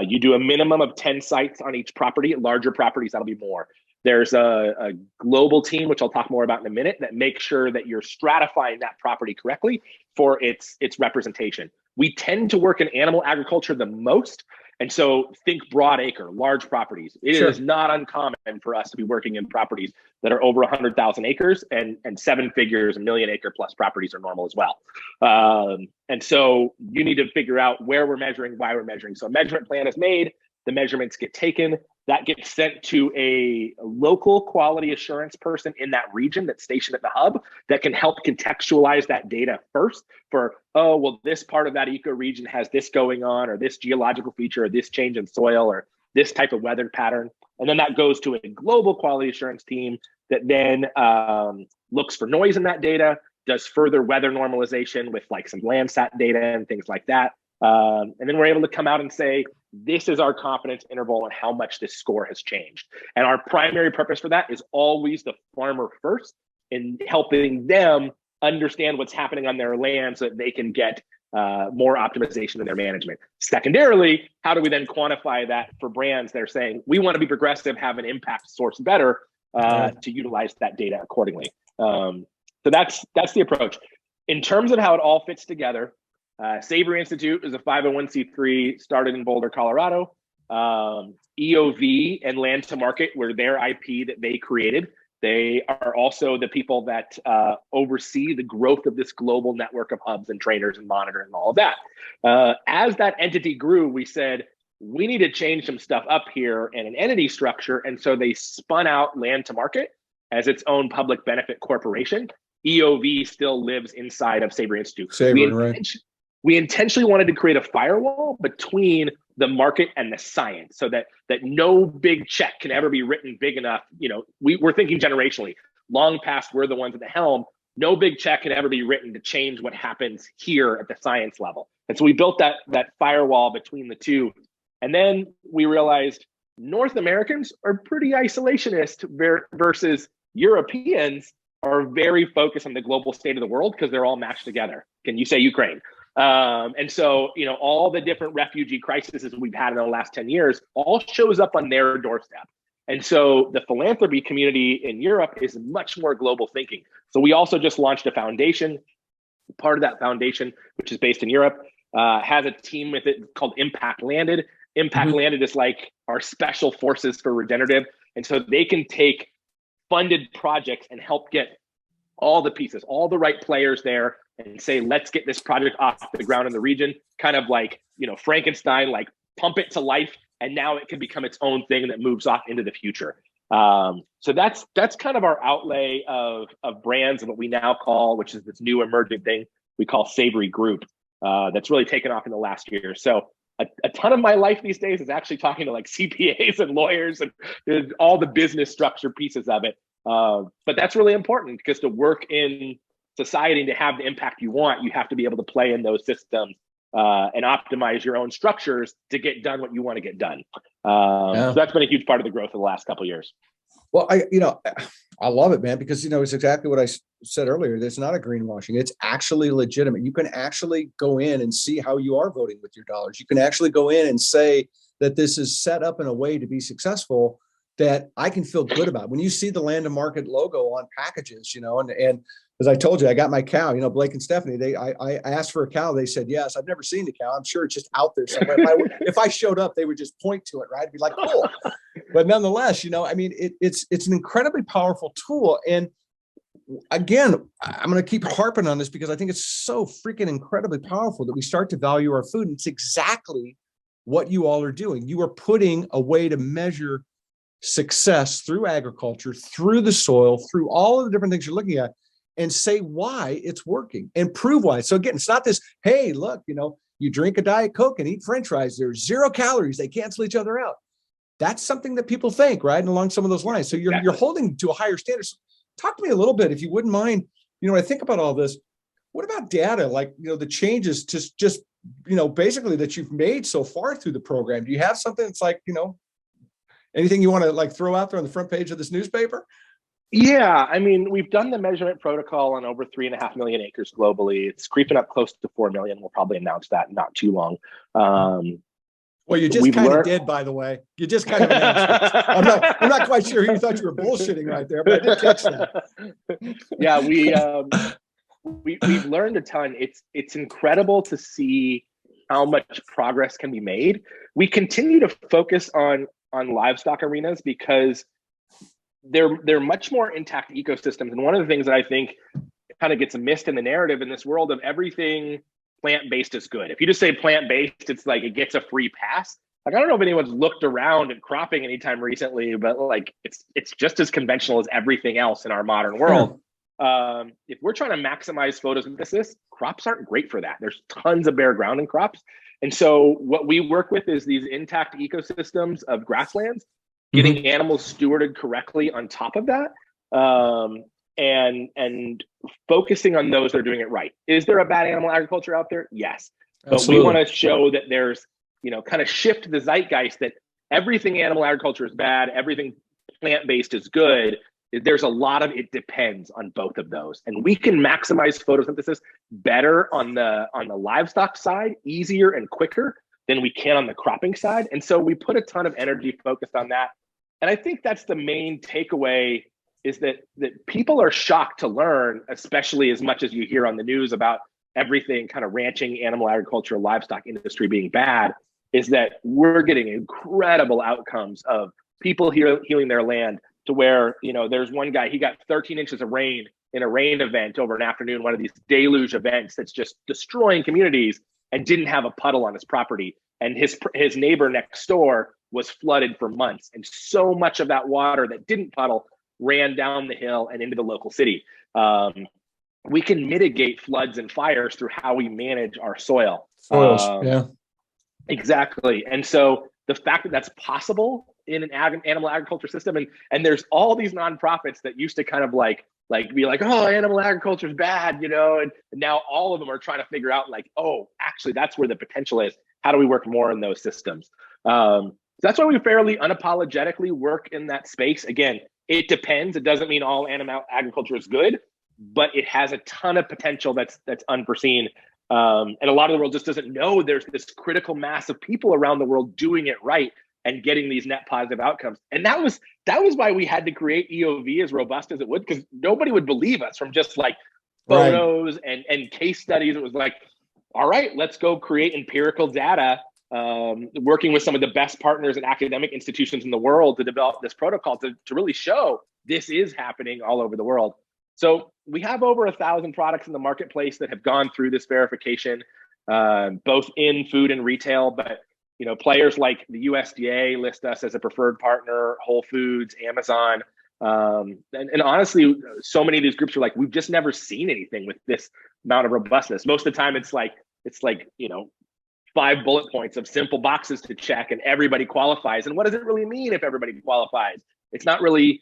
[SPEAKER 3] You do a minimum of 10 sites on each property. Larger properties, that'll be more. There's a global team, which I'll talk more about in a minute, that makes sure that you're stratifying that property correctly for its representation. We tend to work in animal agriculture the most. And so think broad acre, large properties. It is not uncommon for us to be working in properties that are over 100,000 acres, and seven figures, a million acre plus properties are normal as well. And so you need to figure out where we're measuring, why we're measuring. So a measurement plan is made, the measurements get taken, that gets sent to a local quality assurance person in that region that's stationed at the hub that can help contextualize that data first for, oh, well, this part of that ecoregion has this going on, or this geological feature, or this change in soil, or this type of weather pattern. And then that goes to a global quality assurance team that then looks for noise in that data, does further weather normalization with like some Landsat data and things like that. And then we're able to come out and say, this is our confidence interval and how much this score has changed. And our primary purpose for that is always the farmer first, in helping them understand what's happening on their land so that they can get more optimization in their management. Secondarily, how do we then quantify that for brands that are saying, we want to be progressive, have an impact source better, to utilize that data accordingly. So that's the approach. In terms of how it all fits together, Savory Institute is a 501c3 started in Boulder, Colorado. EOV and Land to Market were their IP that they created. They are also the people that oversee the growth of this global network of hubs and trainers and monitoring and all of that. As that entity grew, we said, we need to change some stuff up here in an entity structure. And so they spun out Land to Market as its own public benefit corporation. EOV still lives inside of Savory Institute. We intentionally wanted to create a firewall between the market and the science, so that no big check can ever be written big enough. You know, we're thinking generationally, long past we're the ones at the helm. No big check can ever be written to change what happens here at the science level. And so we built that firewall between the two. And then we realized North Americans are pretty isolationist versus Europeans are very focused on the global state of the world because they're all matched together. Can you say Ukraine? And so, you know, all the different refugee crises we've had in the last 10 years all shows up on their doorstep. And so the philanthropy community in Europe is much more global thinking. So we also just launched a foundation. Part of that foundation, which is based in Europe, has a team with it called Impact Landed. Impact Landed is like our special forces for regenerative. And so they can take funded projects and help get all the pieces, all the right players there, and say, let's get this project off the ground in the region, kind of like, you know, Frankenstein, like pump it to life, and now it can become its own thing that moves off into the future. So that's kind of our outlay of brands and what we now call, which is this new emerging thing we call Savory Group, that's really taken off in the last year. So a ton of my life these days is actually talking to like CPAs and lawyers and all the business structure pieces of it. But that's really important, because to work in society and to have the impact you want, you have to be able to play in those systems and optimize your own structures to get done what you want to get done. So that's been a huge part of the growth of the last couple of years.
[SPEAKER 2] Well, I love it, man, because, it's exactly what I said earlier. It's not a greenwashing. It's actually legitimate. You can actually go in and see how you are voting with your dollars. You can actually go in and say that this is set up in a way to be successful that I can feel good about. When you see the Land to Market logo on packages, and as I told you, I got my cow, Blake and Stephanie, I asked for a cow. They said, yes. I've never seen the cow. I'm sure it's just out there somewhere. If I showed up, they would just point to it, right? It'd be like, cool. But nonetheless, it's an incredibly powerful tool. And again, I'm going to keep harping on this because I think it's so freaking incredibly powerful that we start to value our food. And it's exactly what you all are doing. You are putting a way to measure success through agriculture, through the soil, through all of the different things you're looking at, and say why it's working and prove why. So again, it's not this, hey, look, you drink a Diet Coke and eat French fries, there's 0 calories, they cancel each other out. That's something that people think, right? And along some of those lines. So you're holding to a higher standard. So talk to me a little bit, if you wouldn't mind, when I think about all this, what about data? Like, the changes to just, basically that you've made so far through the program. Do you have something that's like, anything you want to like throw out there on the front page of this newspaper?
[SPEAKER 3] Yeah, I mean, we've done the measurement protocol on over 3.5 million acres globally. It's creeping up close to 4 million. We'll probably announce that in not too long.
[SPEAKER 2] Well, you just
[SPEAKER 3] We've
[SPEAKER 2] kind of
[SPEAKER 3] learned.
[SPEAKER 2] did, by the way. You just kind of announced it. I'm not quite sure who you thought you were bullshitting right there, but I did catch that.
[SPEAKER 3] Yeah, we've learned a ton. It's incredible to see how much progress can be made. We continue to focus on livestock arenas because they're much more intact ecosystems. And one of the things that I think kind of gets missed in the narrative in this world of everything plant-based is good. If you just say plant-based, it's like it gets a free pass. Like, I don't know if anyone's looked around at cropping anytime recently, but like it's just as conventional as everything else in our modern world. If we're trying to maximize photosynthesis, crops aren't great for that. There's tons of bare ground in crops. And so what we work with is these intact ecosystems of grasslands, getting animals stewarded correctly on top of that, and focusing on those that are doing it right. Is there a bad animal agriculture out there? Yes. But we want to show that there's, kind of shift the zeitgeist that everything animal agriculture is bad, everything plant-based is good. There's a lot of it depends on both of those. And we can maximize photosynthesis better on the livestock side, easier and quicker than we can on the cropping side. And so we put a ton of energy focused on that. And I think that's the main takeaway, is that people are shocked to learn, especially as much as you hear on the news about everything kind of ranching, animal agriculture, livestock industry being bad, is that we're getting incredible outcomes of people healing their land to where, there's one guy, he got 13 inches of rain in a rain event over an afternoon, one of these deluge events that's just destroying communities, and didn't have a puddle on his property. And his neighbor next door was flooded for months. And so much of that water that didn't puddle ran down the hill and into the local city. We can mitigate floods and fires through how we manage our soil.
[SPEAKER 2] Yeah.
[SPEAKER 3] Exactly. And so the fact that that's possible in an animal agriculture system, and there's all these nonprofits that used to kind of like be like, oh, animal agriculture is bad, and now all of them are trying to figure out like, oh, actually, that's where the potential is. How do we work more in those systems? That's why we fairly unapologetically work in that space. Again, it depends. It doesn't mean all animal agriculture is good, but it has a ton of potential that's unforeseen. And a lot of the world just doesn't know there's this critical mass of people around the world doing it right and getting these net positive outcomes. And that was why we had to create EOV as robust as it would, because nobody would believe us from just like photos and case studies. It was like, all right, let's go create empirical data, working with some of the best partners and academic institutions in the world to develop this protocol to really show this is happening all over the world. So we have over 1,000 products in the marketplace that have gone through this verification, both in food and retail. But players like the USDA list us as a preferred partner, Whole Foods, Amazon, and honestly, so many of these groups are like, we've just never seen anything with this amount of robustness. Most of the time, it's like 5 bullet points of simple boxes to check, and everybody qualifies. And what does it really mean if everybody qualifies? It's not really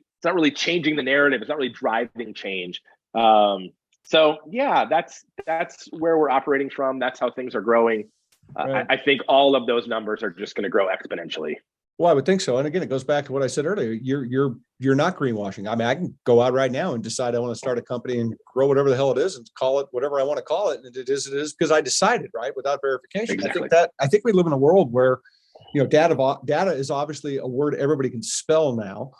[SPEAKER 3] changing the narrative. It's not really driving change. So yeah, that's where we're operating from. That's how things are growing.
[SPEAKER 2] Right.
[SPEAKER 3] I think all of those numbers are just going to grow exponentially.
[SPEAKER 2] Well, I would think so. And again, it goes back to what I said earlier. You're not greenwashing. I mean, I can go out right now and decide I want to start a company and grow whatever the hell it is and call it whatever I want to call it. And it is because I decided, right, without verification.
[SPEAKER 3] Exactly.
[SPEAKER 2] I think we live in a world where, data is obviously a word everybody can spell now.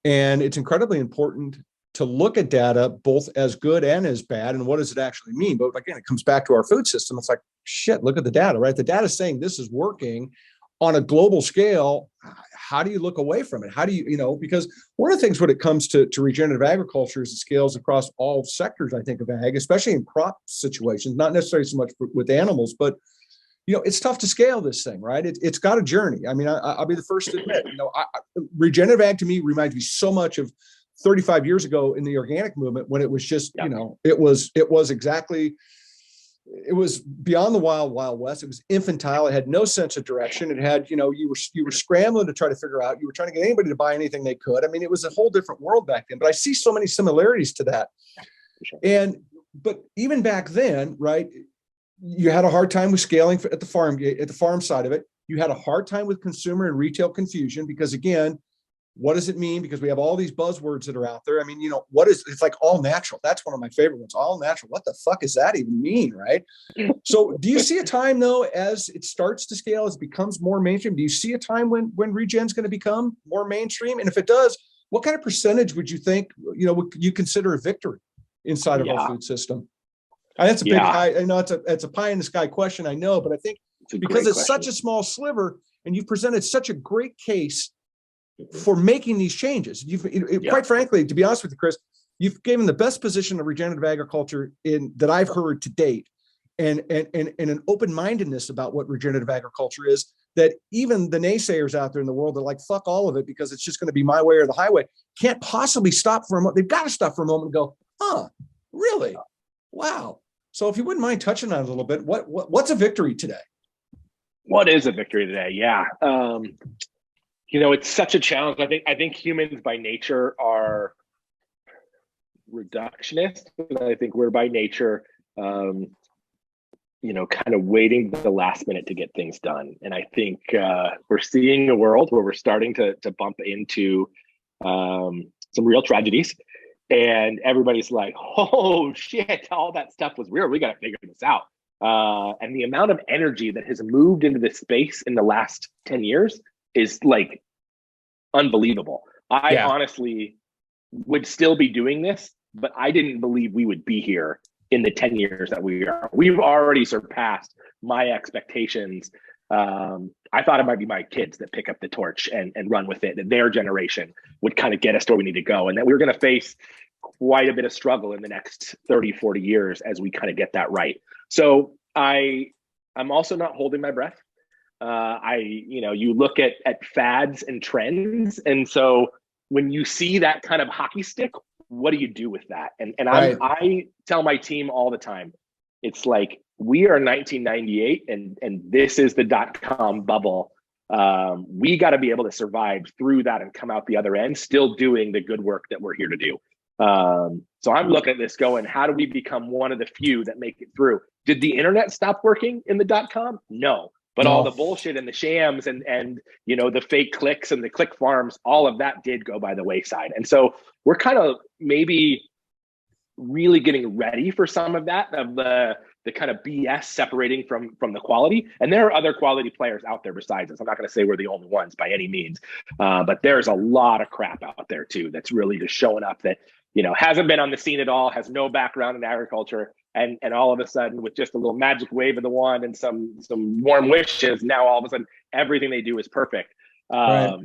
[SPEAKER 2] And it's incredibly important to look at data, both as good and as bad, and what does it actually mean? But again, it comes back to our food system. It's like, shit, look at the data, right? The data is saying this is working on a global scale. How do you look away from it? How do you, because one of the things when it comes to regenerative agriculture is it scales across all sectors, I think, of ag, especially in crop situations, not necessarily so much with animals, but it's tough to scale this thing, right? It's got a journey. I mean, I'll be the first to admit, regenerative ag to me reminds me so much of 35 years ago in the organic movement, when it was just, it was beyond the wild west. It was infantile. It had no sense of direction. It had, you were scrambling to try to figure out, you were trying to get anybody to buy anything they could. I mean, it was a whole different world back then, but I see so many similarities to that. Sure. But even back then, right, you had a hard time with scaling at the farm side of it. You had a hard time with consumer and retail confusion because, again, What does it mean? Because we have all these buzzwords that are out there. I mean, it's like all natural. That's one of my favorite ones, all natural. What the fuck does that even mean, right? So do you see a time, though, as it starts to scale, as it becomes more mainstream? Do you see a time when regen's going to become more mainstream? And if it does, what kind of percentage would you think, would you consider a victory inside of our food system? That's a big high. I know it's a pie in the sky question, I know, but I think because it's such a small sliver and you've presented such a great case for making these changes. Quite frankly, to be honest with you, Chris, you've given the best position of regenerative agriculture that I've heard to date, and an open-mindedness about what regenerative agriculture is, that even the naysayers out there in the world that are like, fuck all of it because it's just going to be my way or the highway, can't possibly stop for a moment. They've got to stop for a moment and go, huh, really? Wow. So if you wouldn't mind touching on it a little bit, what's a victory today?
[SPEAKER 3] What is a victory today? Yeah. It's such a challenge. I think humans by nature are reductionist. And I think we're by nature, kind of waiting the last minute to get things done. And I think we're seeing a world where we're starting to bump into some real tragedies. And everybody's like, oh shit, all that stuff was weird. We got to figure this out. And the amount of energy that has moved into this space in the last 10 years is like unbelievable. I honestly would still be doing this, but I didn't believe we would be here in the 10 years that we are. We've already surpassed my expectations. I thought it might be my kids that pick up the torch and run with it, that their generation would kind of get us to where we need to go, and that we were going to face quite a bit of struggle in the next 30, 40 years as we kind of get that right. So I'm also not holding my breath. You look at fads and trends. And so when you see that kind of hockey stick, what do you do with that? And right. I tell my team all the time, it's like, we are 1998 and this is the .com bubble. We got to be able to survive through that and come out the other end, still doing the good work that we're here to do. So I'm looking at this going, how do we become one of the few that make it through? Did the internet stop working in the .com? No. But all the bullshit and the shams and the fake clicks and the click farms, all of that did go by the wayside. And so we're kind of maybe really getting ready for some of that, of the kind of BS separating from the quality. And there are other quality players out there besides us. I'm not going to say we're the only ones by any means, but there's a lot of crap out there too that's really just showing up that hasn't been on the scene at all, has no background in agriculture. And all of a sudden, with just a little magic wave of the wand and some warm wishes, now all of a sudden everything they do is perfect. Right.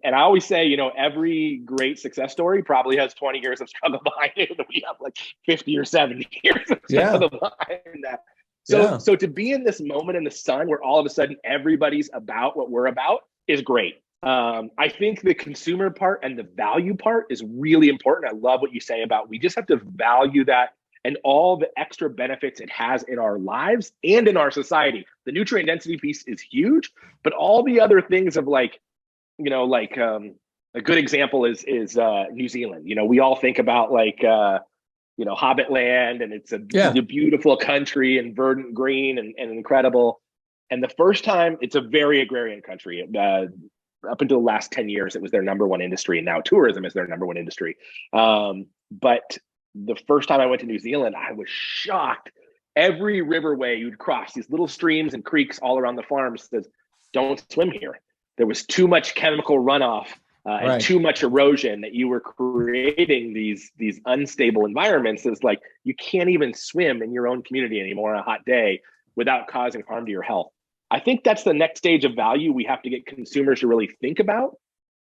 [SPEAKER 3] And I always say, every great success story probably has 20 years of struggle behind it, and we have like 50 or 70 years of struggle behind that. So to be in this moment in the sun where all of a sudden everybody's about what we're about is great. I think the consumer part and the value part is really important. I love what you say about we just have to value that and all the extra benefits it has in our lives and in our society. The nutrient density piece is huge, but all the other things of a good example is New Zealand. We all think about Hobbit land, and it's a beautiful country and verdant green and incredible. And the first time, it's a very agrarian country. Up until the last 10 years, it was their number one industry, and now tourism is their number one industry. But the first time I went to New Zealand, I was shocked. Every riverway you'd cross, these little streams and creeks all around the farms, says, don't swim here. There was too much chemical runoff and too much erosion that you were creating these unstable environments. It's like, you can't even swim in your own community anymore on a hot day without causing harm to your health. I think that's the next stage of value we have to get consumers to really think about.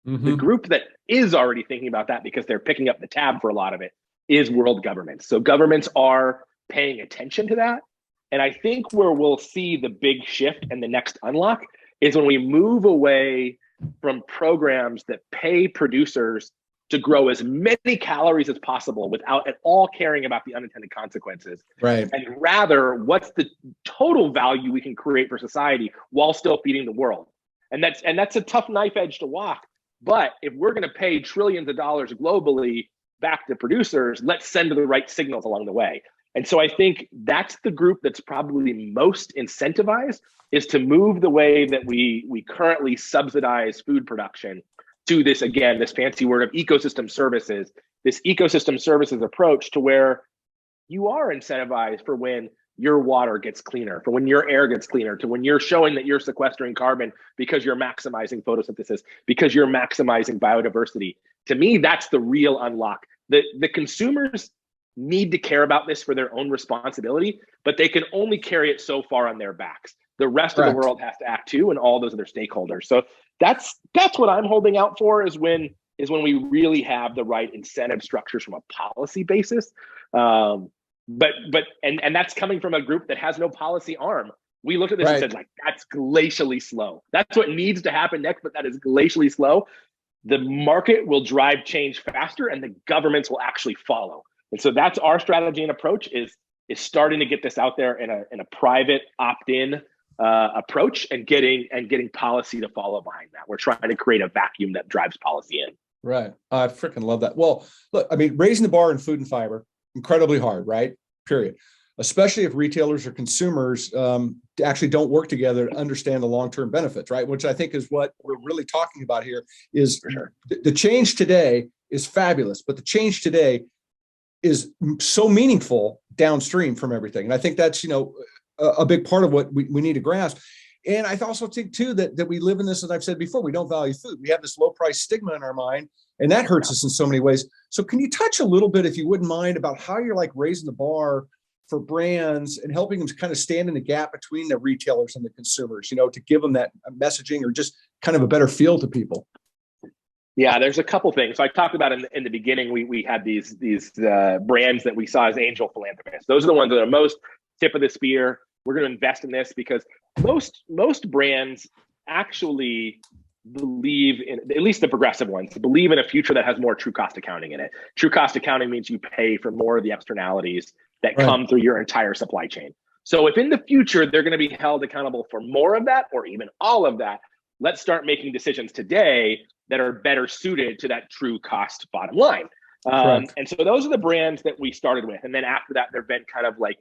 [SPEAKER 3] Mm-hmm. The group that is already thinking about that, because they're picking up the tab for a lot of it, is world governments. So governments are paying attention to that. And I think where we'll see the big shift and the next unlock is when we move away from programs that pay producers to grow as many calories as possible without at all caring about the unintended consequences. Right. And rather, what's the total value we can create for society while still feeding the world? And that's a tough knife edge to walk. But if we're going to pay trillions of dollars globally back to producers, let's send the right signals along the way. And so I think that's the group that's probably most incentivized, is to move the way that we currently subsidize food production to this, again, this fancy word of ecosystem services, this ecosystem services approach to where you are incentivized for when your water gets cleaner, for when your air gets cleaner, to when you're showing that you're sequestering carbon because you're maximizing photosynthesis, because you're maximizing biodiversity. To me, that's the real unlock. The consumers need to care about this for their own responsibility, but they can only carry it so far on their backs. The rest of the world has to act too, and all those other stakeholders. So that's what I'm holding out for, is when we really have the right incentive structures from a policy basis. But that's coming from a group that has no policy arm. We looked at this and said, like, that's glacially slow. That's what needs to happen next, but that is glacially slow. The market will drive change faster, and the governments will actually follow. And so that's our strategy and approach, is starting to get this out there in a private opt-in approach, and getting policy to follow behind that. We're trying to create a vacuum that drives policy in.
[SPEAKER 2] Right. I freaking love that. Well, look, I mean, raising the bar in food and fiber, incredibly hard, right? Period. Especially if retailers or consumers actually don't work together to understand the long-term benefits, right? Which I think is what we're really talking about here. Is the change today is fabulous, but the change today is so meaningful downstream from everything. And I think that's, a big part of what we need to grasp. And I also think too that we live in this, as I've said before, we don't value food. We have this low price stigma in our mind, and that hurts us in so many ways. So can you touch a little bit, if you wouldn't mind, about how you're like raising the bar for brands and helping them to kind of stand in the gap between the retailers and the consumers, to give them that messaging or just kind of a better feel to people?
[SPEAKER 3] Yeah, there's a couple things. So I talked about in the beginning, we had these brands that we saw as angel philanthropists. Those are the ones that are most tip of the spear. We're going to invest in this because most brands actually believe in, at least the progressive ones, believe in a future that has more true cost accounting in it. True cost accounting means you pay for more of the externalities that come through your entire supply chain. So if in the future they're going to be held accountable for more of that, or even all of that, let's start making decisions today that are better suited to that true cost bottom line. And so those are the brands that we started with. And then after that, there've been kind of like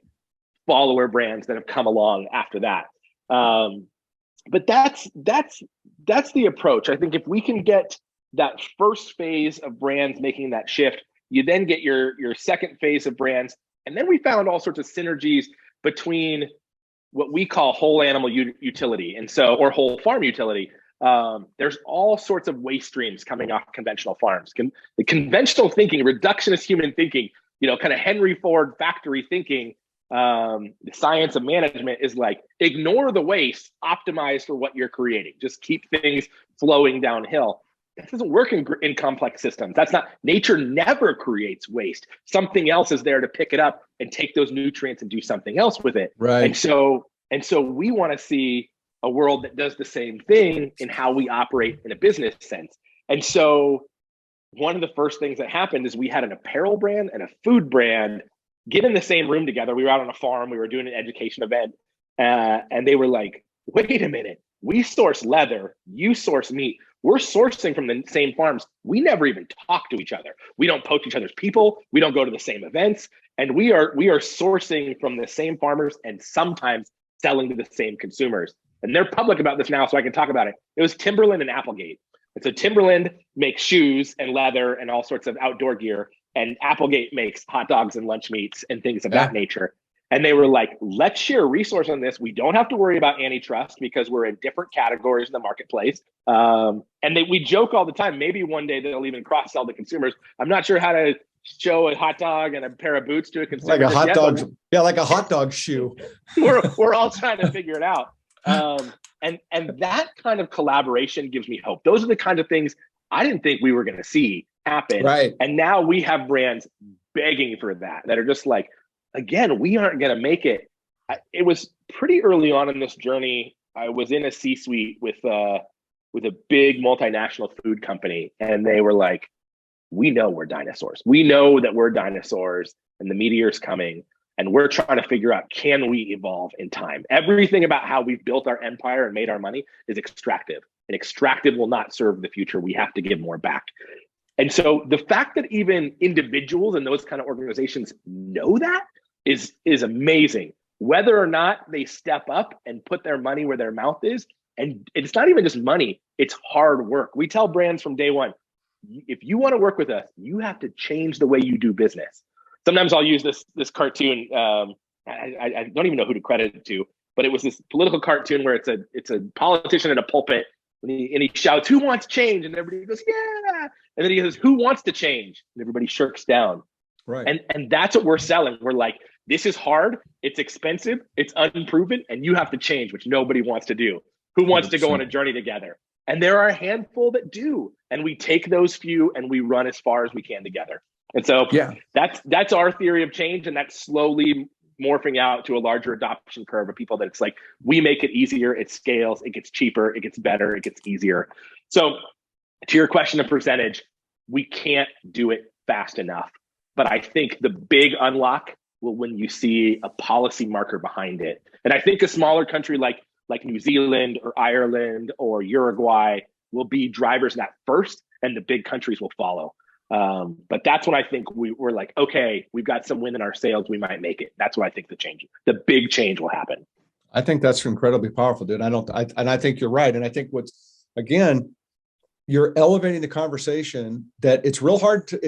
[SPEAKER 3] follower brands that have come along after that. But that's the approach. I think if we can get that first phase of brands making that shift, you then get your second phase of brands. And then we found all sorts of synergies between what we call whole animal utility, or whole farm utility. There's all sorts of waste streams coming off conventional farms. The conventional thinking, reductionist human thinking, kind of Henry Ford factory thinking, the science of management is like, ignore the waste, optimize for what you're creating. Just keep things flowing downhill. That doesn't work in complex systems. That's not, nature never creates waste. Something else is there to pick it up and take those nutrients and do something else with it.
[SPEAKER 2] Right.
[SPEAKER 3] And so we want to see a world that does the same thing in how we operate in a business sense. And so one of the first things that happened is we had an apparel brand and a food brand get in the same room together. We were out on a farm. We were doing an education event. And they were like, wait a minute. We source leather. You source meat. We're sourcing from the same farms. We never even talk to each other. We don't poach each other's people. We don't go to the same events. And we are sourcing from the same farmers and sometimes selling to the same consumers. And they're public about this now, so I can talk about it. It was Timberland and Applegate. And so Timberland makes shoes and leather and all sorts of outdoor gear. And Applegate makes hot dogs and lunch meats and things of that nature. And they were like, let's share a resource on this. We don't have to worry about antitrust because we're in different categories in the marketplace. And we joke all the time, maybe one day they'll even cross-sell to consumers. I'm not sure how to show a hot dog and a pair of boots to a consumer.
[SPEAKER 2] Like a hot dog. Yeah, like a hot dog shoe.
[SPEAKER 3] We're all trying to figure it out. And that kind of collaboration gives me hope. Those are the kind of things I didn't think we were going to see happen.
[SPEAKER 2] Right.
[SPEAKER 3] And now we have brands begging for that are just like, again, we aren't going to make it. It was pretty early on in this journey. I was in a C-suite with a big multinational food company, and they were like, we know we're dinosaurs. We know that we're dinosaurs and the meteor's coming, and we're trying to figure out, can we evolve in time? Everything about how we've built our empire and made our money is extractive, and extractive will not serve the future. We have to give more back. And so the fact that even individuals and those kind of organizations know that is amazing. Whether or not they step up and put their money where their mouth is And it's not even just money, it's hard work. We tell brands from day one, if you want to work with us, you have to change the way you do business. Sometimes I'll use this cartoon. I don't even know who to credit it to, but it was this political cartoon where it's a politician in a pulpit, and he shouts, "Who wants change?" And everybody goes, "Yeah!" And then he goes, "Who wants to change?" And everybody shirks down.
[SPEAKER 2] Right.
[SPEAKER 3] And that's what we're selling. We're like, this is hard, it's expensive, it's unproven, and you have to change, which nobody wants to do. Who wants 100%. To go on a journey together? And there are a handful that do. And we take those few and we run as far as we can together. And so that's our theory of change. And that's slowly morphing out to a larger adoption curve of people that it's like, we make it easier, it scales, it gets cheaper, it gets better, it gets easier. So to your question of percentage, we can't do it fast enough. But I think the big unlock will when you see a policy marker behind it. And I think a smaller country like New Zealand or Ireland or Uruguay will be drivers in that first, and the big countries will follow. But that's when I think we're like, okay, we've got some wind in our sails, we might make it. That's what I think the big change will happen.
[SPEAKER 2] I think that's incredibly powerful, dude. I think you're right. And I think again, you're elevating the conversation that it's real hard to,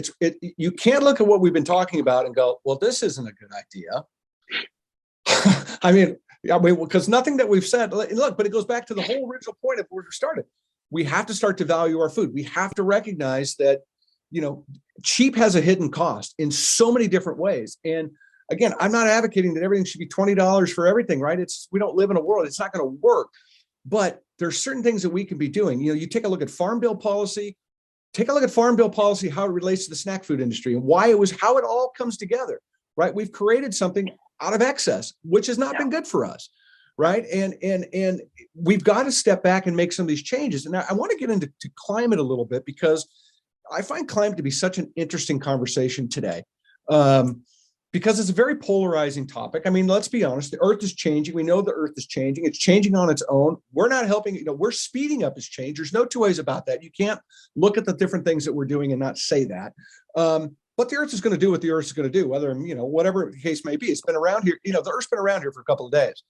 [SPEAKER 2] you can't look at what we've been talking about and go, well, this isn't a good idea. I mean, because nothing that we've said, look, but it goes back to the whole original point of where we started. We have to start to value our food. We have to recognize that, cheap has a hidden cost in so many different ways. And again, I'm not advocating that everything should be $20 for everything, right? We don't live in a world, it's not going to work. But there's certain things that we can be doing. You take a look at Farm Bill policy, how it relates to the snack food industry and how it all comes together, right? We've created something out of excess, which has not been good for us, right? And we've got to step back and make some of these changes. And I want to get into climate a little bit, because I find climate to be such an interesting conversation today. Because it's a very polarizing topic. I mean, let's be honest, the earth is changing. We know the earth is changing. It's changing on its own. We're not helping, we're speeding up its change. There's no two ways about that. You can't look at the different things that we're doing and not say that. But the earth is going to do what the earth is going to do, whether, whatever the case may be. It's been around here, the earth's been around here for a couple of days.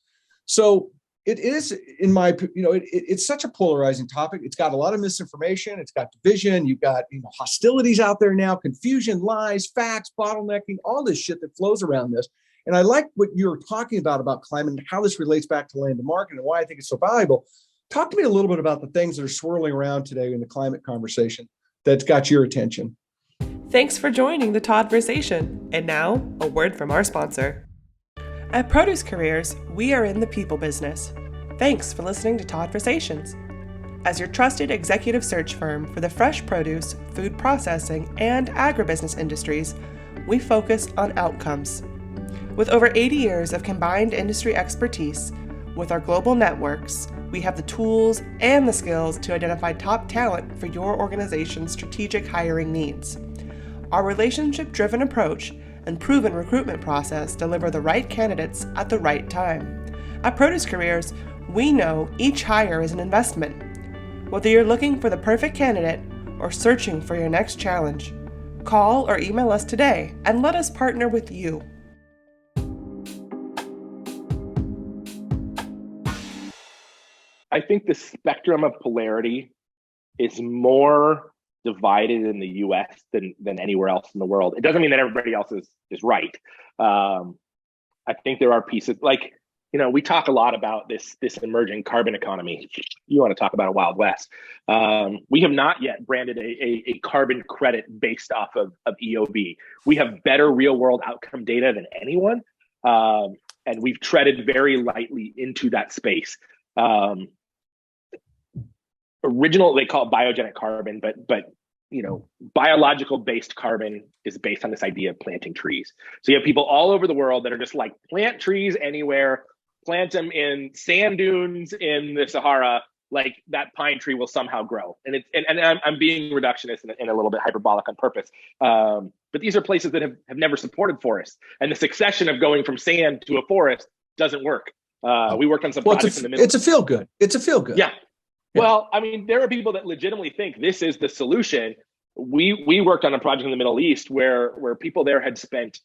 [SPEAKER 2] So it is, in my, it's such a polarizing topic. It's got a lot of misinformation. It's got division. You've got, hostilities out there now, confusion, lies, facts, bottlenecking, all this shit that flows around this. And I like what you're talking about climate and how this relates back to land to market and why I think it's so valuable. Talk to me a little bit about the things that are swirling around today in the climate conversation that's got your attention.
[SPEAKER 1] Thanks for joining the Todd-versation. And now, a word from our sponsor. At Produce Careers, we are in the people business. Thanks for listening to Todd-versations. As your trusted executive search firm for the fresh produce, food processing, and agribusiness industries, we focus on outcomes. With over 80 years of combined industry expertise, with our global networks, we have the tools and the skills to identify top talent for your organization's strategic hiring needs. Our relationship-driven approach and proven recruitment process deliver the right candidates at the right time. At Produce Careers, we know each hire is an investment. Whether you're looking for the perfect candidate or searching for your next challenge, call or email us today and let us partner with you.
[SPEAKER 3] I think the spectrum of polarity is more divided in the US than anywhere else in the world. It doesn't mean that everybody else is right. I think there are pieces like, we talk a lot about this emerging carbon economy. You want to talk about a Wild West. We have not yet branded a carbon credit based off of EOB. We have better real world outcome data than anyone. And we've treaded very lightly into that space. They call it biogenic carbon, but biological based carbon is based on this idea of planting trees. So you have people all over the world that are just like, plant trees anywhere, plant them in sand dunes in the Sahara, like that pine tree will somehow grow. And I'm being reductionist and a little bit hyperbolic on purpose. But these are places that have never supported forests. And the succession of going from sand to a forest doesn't work. We worked on some projects in the middle.
[SPEAKER 2] It's a feel good.
[SPEAKER 3] Yeah. Well, I mean, there are people that legitimately think this is the solution. We worked on a project in the Middle East where people there had spent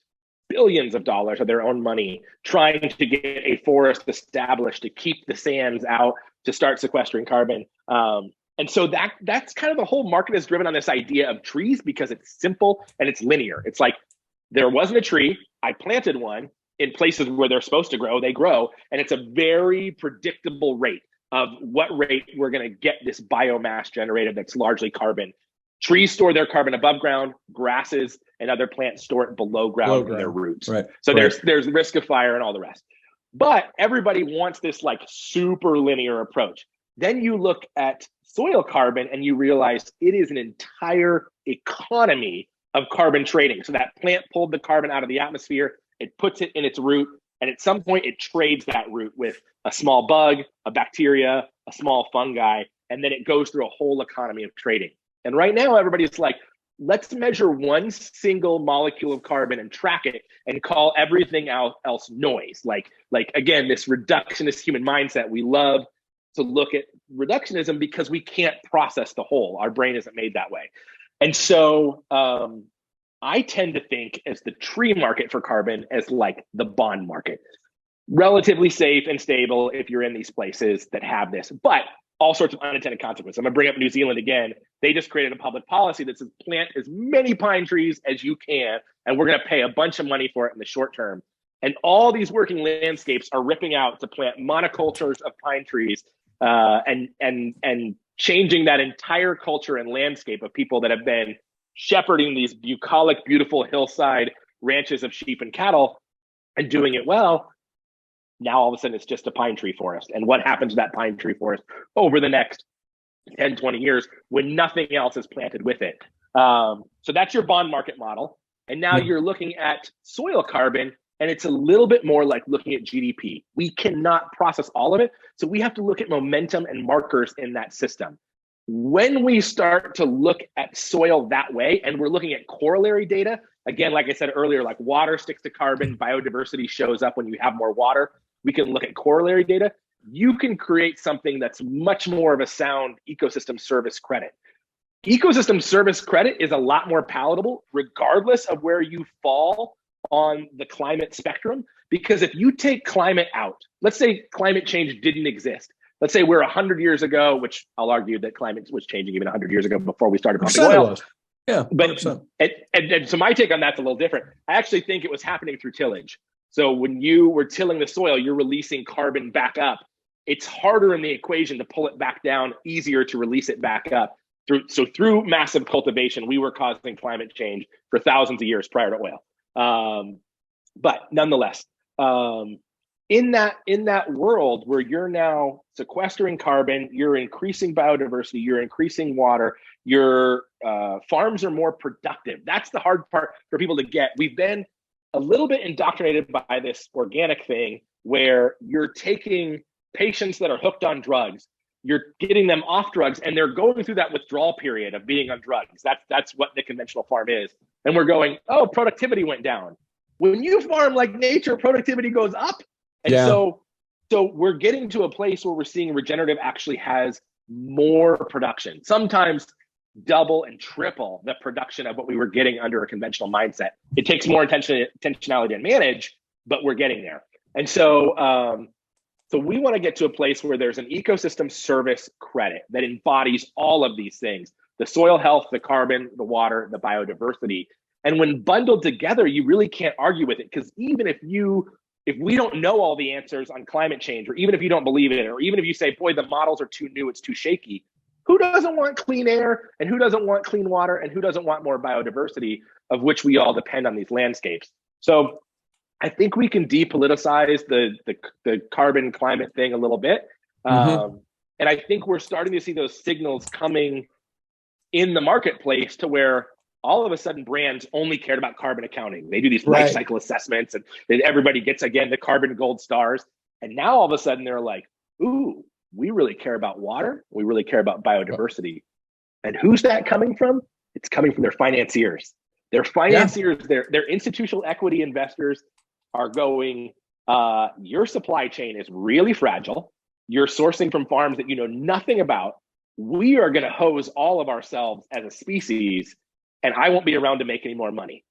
[SPEAKER 3] billions of dollars of their own money trying to get a forest established to keep the sands out, to start sequestering carbon. And so that's kind of the whole market is driven on this idea of trees because it's simple and it's linear. It's like there wasn't a tree, I planted one in places where they're supposed to grow, they grow, and it's a very predictable rate of what rate we're going to get this biomass generated that's largely carbon. Trees store their carbon above ground, grasses and other plants store it below ground in their roots.
[SPEAKER 2] Right.
[SPEAKER 3] So there's risk of fire and all the rest. But everybody wants this like super linear approach. Then you look at soil carbon and you realize it is an entire economy of carbon trading. So that plant pulled the carbon out of the atmosphere, it puts it in its root, and at some point it trades that root with a small bug, a bacteria, a small fungi, and then it goes through a whole economy of trading. And right now everybody's like, let's measure one single molecule of carbon and track it and call everything else noise. Like again, this reductionist human mindset. We love to look at reductionism because we can't process the whole. Our brain isn't made that way. And so I tend to think as the tree market for carbon as like the bond market. Relatively safe and stable if you're in these places that have this, but all sorts of unintended consequences. I'm gonna bring up New Zealand again. They just created a public policy that says plant as many pine trees as you can, and we're gonna pay a bunch of money for it in the short term. And all these working landscapes are ripping out to plant monocultures of pine trees and changing that entire culture and landscape of people that have been shepherding these bucolic, beautiful hillside ranches of sheep and cattle and doing it well. Now all of a sudden it's just a pine tree forest. And what happens to that pine tree forest over the next 10, 20 years when nothing else is planted with it? So that's your bond market model. And now you're looking at soil carbon, and it's a little bit more like looking at GDP. We cannot process all of it. So we have to look at momentum and markers in that system. When we start to look at soil that way, and we're looking at corollary data, again, like I said earlier, like water sticks to carbon, biodiversity shows up when you have more water. We can look at corollary data. You can create something that's much more of a sound ecosystem service credit. Ecosystem service credit is a lot more palatable regardless of where you fall on the climate spectrum, because if you take climate out, let's say climate change didn't exist. Let's say we're 100 years ago, which I'll argue that climate was changing even 100 years ago before we started pumping oil.
[SPEAKER 2] Yeah,
[SPEAKER 3] but and so my take on that's a little different. I actually think it was happening through tillage. So when you were tilling the soil, you're releasing carbon back up. It's harder in the equation to pull it back down, easier to release it back up. Through massive cultivation, we were causing climate change for thousands of years prior to oil. But nonetheless, in that world where you're now sequestering carbon, you're increasing biodiversity, you're increasing water, your farms are more productive. That's the hard part for people to get. We've been a little bit indoctrinated by this organic thing where you're taking patients that are hooked on drugs, you're getting them off drugs, and they're going through that withdrawal period of being on drugs. That's what the conventional farm is. And we're going, oh, productivity went down. When you farm like nature, productivity goes up. And so we're getting to a place where we're seeing regenerative actually has more production, sometimes double and triple the production of what we were getting under a conventional mindset. It takes more intentionality to manage, but we're getting there. And so we want to get to a place where there's an ecosystem service credit that embodies all of these things: the soil health, the carbon, the water, the biodiversity. And when bundled together, you really can't argue with it, because even if we don't know all the answers on climate change, or even if you don't believe in it, or even if you say, boy, the models are too new, it's too shaky, who doesn't want clean air, and who doesn't want clean water, and who doesn't want more biodiversity, of which we all depend on these landscapes? So I think we can depoliticize the carbon climate thing a little bit. And I think we're starting to see those signals coming in the marketplace to where all of a sudden brands only cared about carbon accounting. They do these life cycle assessments, and everybody gets, again, the carbon gold stars. And now all of a sudden they're like, ooh, we really care about water. We really care about biodiversity. And who's that coming from? It's coming from their financiers. Their financiers, their institutional equity investors are going, your supply chain is really fragile. You're sourcing from farms that you know nothing about. We are going to hose all of ourselves as a species, and I won't be around to make any more money.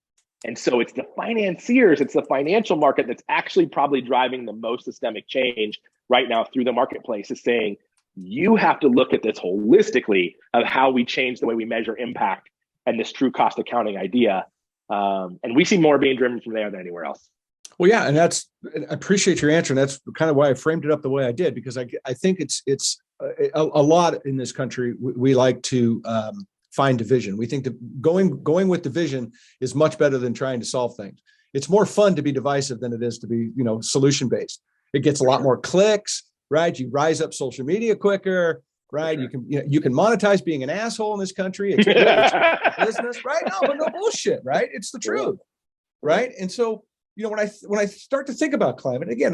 [SPEAKER 3] And so it's the financiers, it's the financial market that's actually probably driving the most systemic change right now through the marketplace, is saying, you have to look at this holistically of how we change the way we measure impact and this true cost accounting idea. And we see more being driven from there than anywhere else.
[SPEAKER 2] Well, yeah, and I appreciate your answer. And that's kind of why I framed it up the way I did, because I think it's a lot in this country. We like to find division. We think that going with division is much better than trying to solve things. It's more fun to be divisive than it is to be, solution based. It gets a lot more clicks, right? You rise up social media quicker, right? You can monetize being an asshole in this country. It's business, right? No, but no bullshit, right? It's the truth, right? And so, when I start to think about climate again,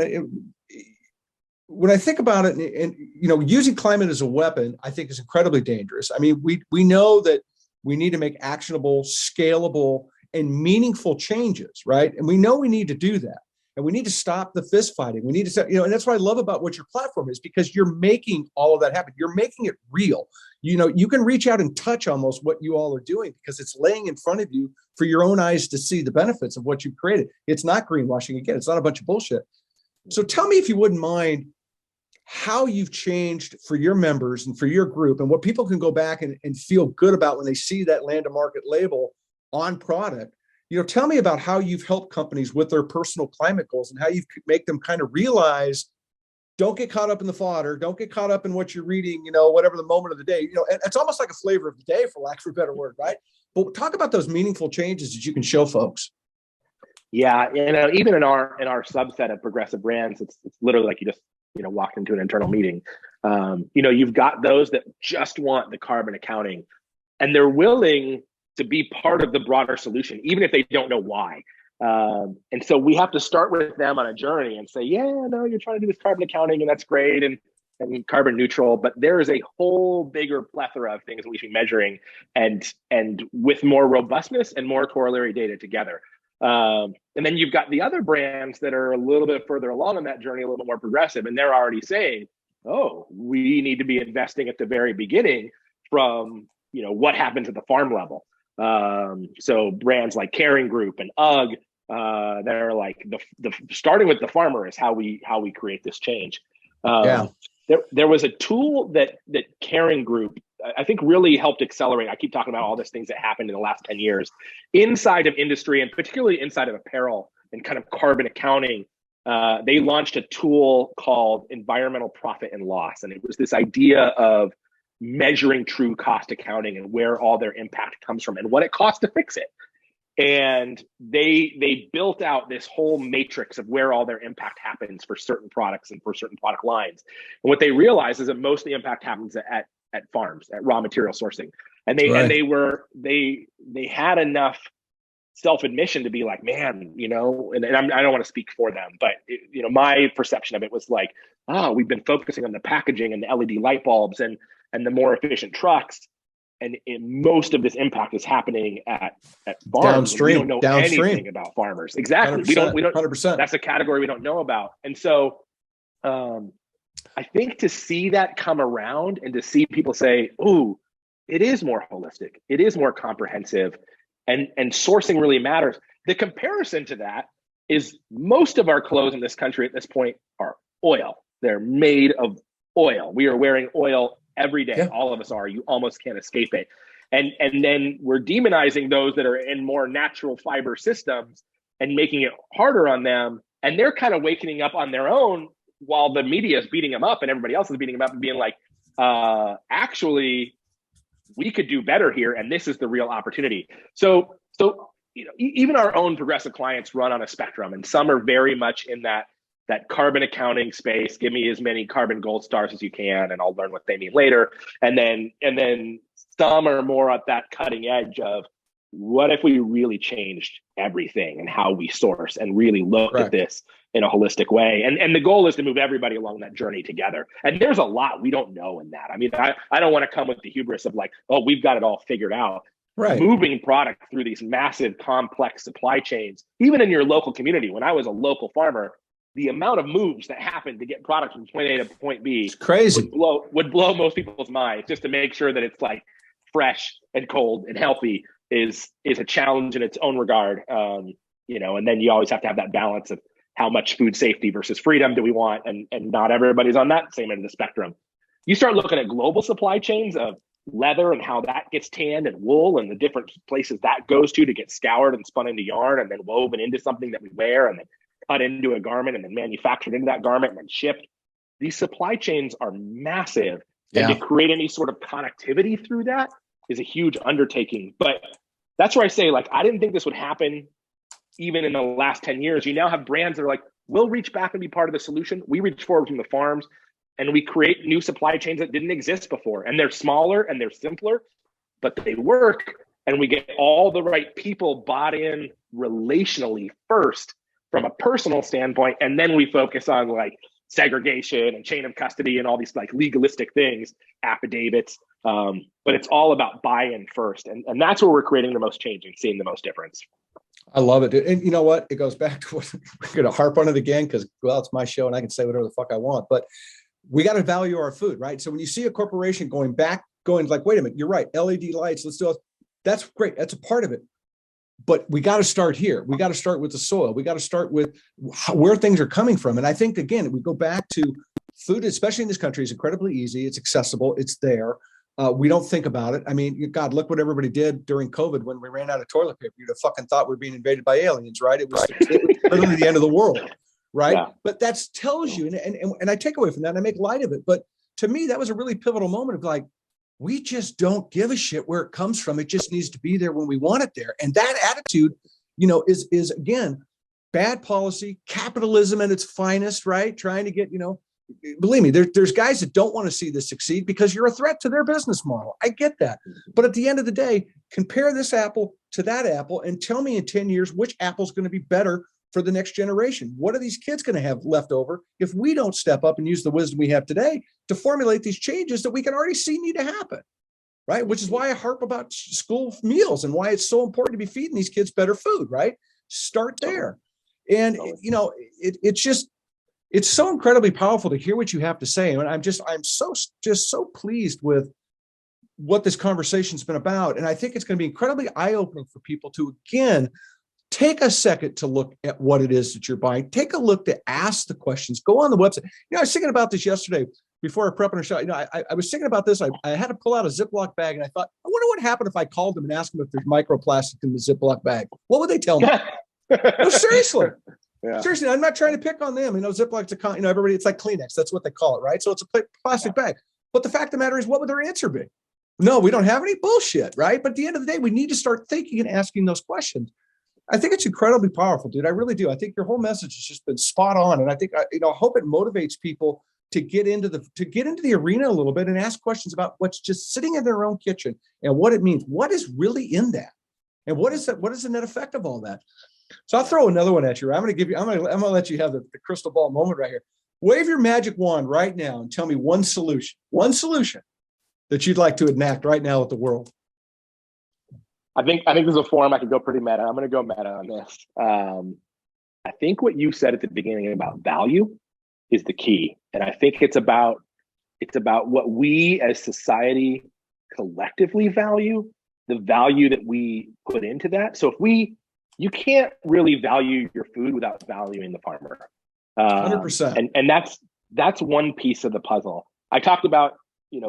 [SPEAKER 2] when I think about it, and using climate as a weapon, I think is incredibly dangerous. I mean, we know that we need to make actionable, scalable, and meaningful changes, right? And we know we need to do that. And we need to stop the fist fighting. We need to, and that's what I love about what your platform is, because you're making all of that happen. You're making it real. You can reach out and touch almost what you all are doing, because it's laying in front of you for your own eyes to see the benefits of what you've created. It's not greenwashing. Again, it's not a bunch of bullshit. So tell me, if you wouldn't mind, how you've changed for your members and for your group, and what people can go back and feel good about when they see that land to market label on product. Tell me about how you've helped companies with their personal climate goals, and how you make them kind of realize, don't get caught up in the fodder, don't get caught up in what you're reading, whatever the moment of the day, and it's almost like a flavor of the day, for lack of a better word, right? But talk about those meaningful changes that you can show folks.
[SPEAKER 3] Yeah, even in our subset of progressive brands, it's literally like you just walked into an internal meeting. You've got those that just want the carbon accounting, and they're willing to be part of the broader solution, even if they don't know why. And so we have to start with them on a journey and say, yeah, no, you're trying to do this carbon accounting, and that's great, and carbon neutral, but there is a whole bigger plethora of things that we should be measuring, and with more robustness and more corollary data together. And then you've got the other brands that are a little bit further along on that journey, a little bit more progressive, and they're already saying, oh, we need to be investing at the very beginning from what happens at the farm level. So brands like Caring Group and UGG, they're like the starting with the farmer is how we create this change. There was a tool that Caring Group, I think, really helped accelerate. I keep talking about all these things that happened in the last 10 years inside of industry, and particularly inside of apparel and kind of carbon accounting. They launched a tool called environmental profit and loss. And it was this idea of measuring true cost accounting and where all their impact comes from and what it costs to fix it. And they built out this whole matrix of where all their impact happens for certain products and for certain product lines. And what they realized is that most of the impact happens at farms, at raw material sourcing. And they had enough self-admission to be like, man, and I don't want to speak for them, but my perception of it was like, we've been focusing on the packaging and the LED light bulbs and the more efficient trucks, and most of this impact is happening at farms.
[SPEAKER 2] Downstream.
[SPEAKER 3] We don't know anything about farmers. Exactly. We don't 100%. That's a category we don't know about. And so I think to see that come around and to see people say, oh, it is more holistic, it is more comprehensive, and sourcing really matters. The comparison to that is most of our clothes in this country at this point are oil. They're made of oil. We are wearing oil every day. Yeah. All of us are. You almost can't escape it. And then we're demonizing those that are in more natural fiber systems and making it harder on them. And they're kind of waking up on their own while the media is beating them up and everybody else is beating them up and being like, actually, we could do better here. And this is the real opportunity. So even our own progressive clients run on a spectrum, and some are very much in that carbon accounting space. Give me as many carbon gold stars as you can, and I'll learn what they mean later. And then some are more at that cutting edge of, what if we really changed everything and how we source and really look at this in a holistic way? And the goal is to move everybody along that journey together. And there's a lot we don't know in that. I mean, I don't want to come with the hubris of like, oh, we've got it all figured out. Right. Moving product through these massive, complex supply chains, even in your local community. When I was a local farmer, the amount of moves that happened to get product from point A to point B, it's crazy, would blow most people's minds. Just to make sure that it's like fresh and cold and healthy is a challenge in its own regard. And then you always have to have that balance of how much food safety versus freedom do we want, and not everybody's on that same end of the spectrum. You start looking at global supply chains of leather and how that gets tanned, and wool and the different places that goes to get scoured and spun into yarn and then woven into something that we wear and then cut into a garment and then manufactured into that garment and then shipped. These supply chains are massive. And to create any sort of connectivity through that is a huge undertaking. But that's where I say, like, I didn't think this would happen even in the last 10 years. You now have brands that are like, we'll reach back and be part of the solution. We reach forward from the farms and we create new supply chains that didn't exist before. And they're smaller and they're simpler, but they work. And we get all the right people bought in relationally first from a personal standpoint. And then we focus on like segregation and chain of custody and all these like legalistic things, affidavits. But it's all about buy-in first. And that's where we're creating the most change and seeing the most difference.
[SPEAKER 2] I love it. And you know what? It goes back to what we're going to harp on it again, because, well, it's my show and I can say whatever the fuck I want, but we got to value our food, right? So when you see a corporation going like, wait a minute, you're right. LED lights, let's do it. That's great. That's a part of it. But we got to start here. We got to start with the soil. We got to start with where things are coming from. And I think, again, we go back to food, especially in this country, is incredibly easy. It's accessible. It's there. We don't think about it. I mean, God, look what everybody did during COVID when we ran out of toilet paper. You'd have fucking thought we were being invaded by aliens, right? It was literally the end of the world, right? Yeah. But that tells you, and I take away from that and I make light of it. But to me, that was a really pivotal moment of like, we just don't give a shit where it comes from. It just needs to be there when we want it there. And that attitude, is again, bad policy, capitalism at its finest, right? Trying to get, believe me, there's guys that don't want to see this succeed because you're a threat to their business model. I get that. But at the end of the day, compare this apple to that apple and tell me in 10 years, which apple's going to be better for the next generation. What are these kids going to have left over if we don't step up and use the wisdom we have today to formulate these changes that we can already see need to happen, right? Which is why I harp about school meals and why it's so important to be feeding these kids better food, right? Start there. And, it's so incredibly powerful to hear what you have to say. And I'm so pleased with what this conversation's been about. And I think it's going to be incredibly eye-opening for people to, again, take a second to look at what it is that you're buying. Take a look to ask the questions. Go on the website. I was thinking about this yesterday before I prepping a shot. I was thinking about this. I had to pull out a Ziploc bag, and I thought, I wonder what happened if I called them and asked them if there's microplastic in the Ziploc bag. What would they tell me? No, seriously. Yeah. Seriously, I'm not trying to pick on them. Ziploc, everybody, it's like Kleenex. That's what they call it, right? So it's a plastic bag. But the fact of the matter is, what would their answer be? No, we don't have any. Bullshit, right? But at the end of the day, we need to start thinking and asking those questions. I think it's incredibly powerful, dude. I really do. I think your whole message has just been spot on. And I think, I hope it motivates people to get into the arena a little bit and ask questions about what's just sitting in their own kitchen and what it means. What is really in that? And what is the net effect of all that? So I'll throw another one at you. I'm going to let you have the crystal ball moment right here. Wave your magic wand right now and tell me one solution that you'd like to enact right now with the world.
[SPEAKER 3] I think there's a forum I could go pretty meta. I'm going to go meta on this. I think what you said at the beginning about value is the key. And I think it's about what we as society collectively value, the value that we put into that. So you can't really value your food without valuing the farmer.
[SPEAKER 2] 100%.
[SPEAKER 3] And that's one piece of the puzzle. I talked about,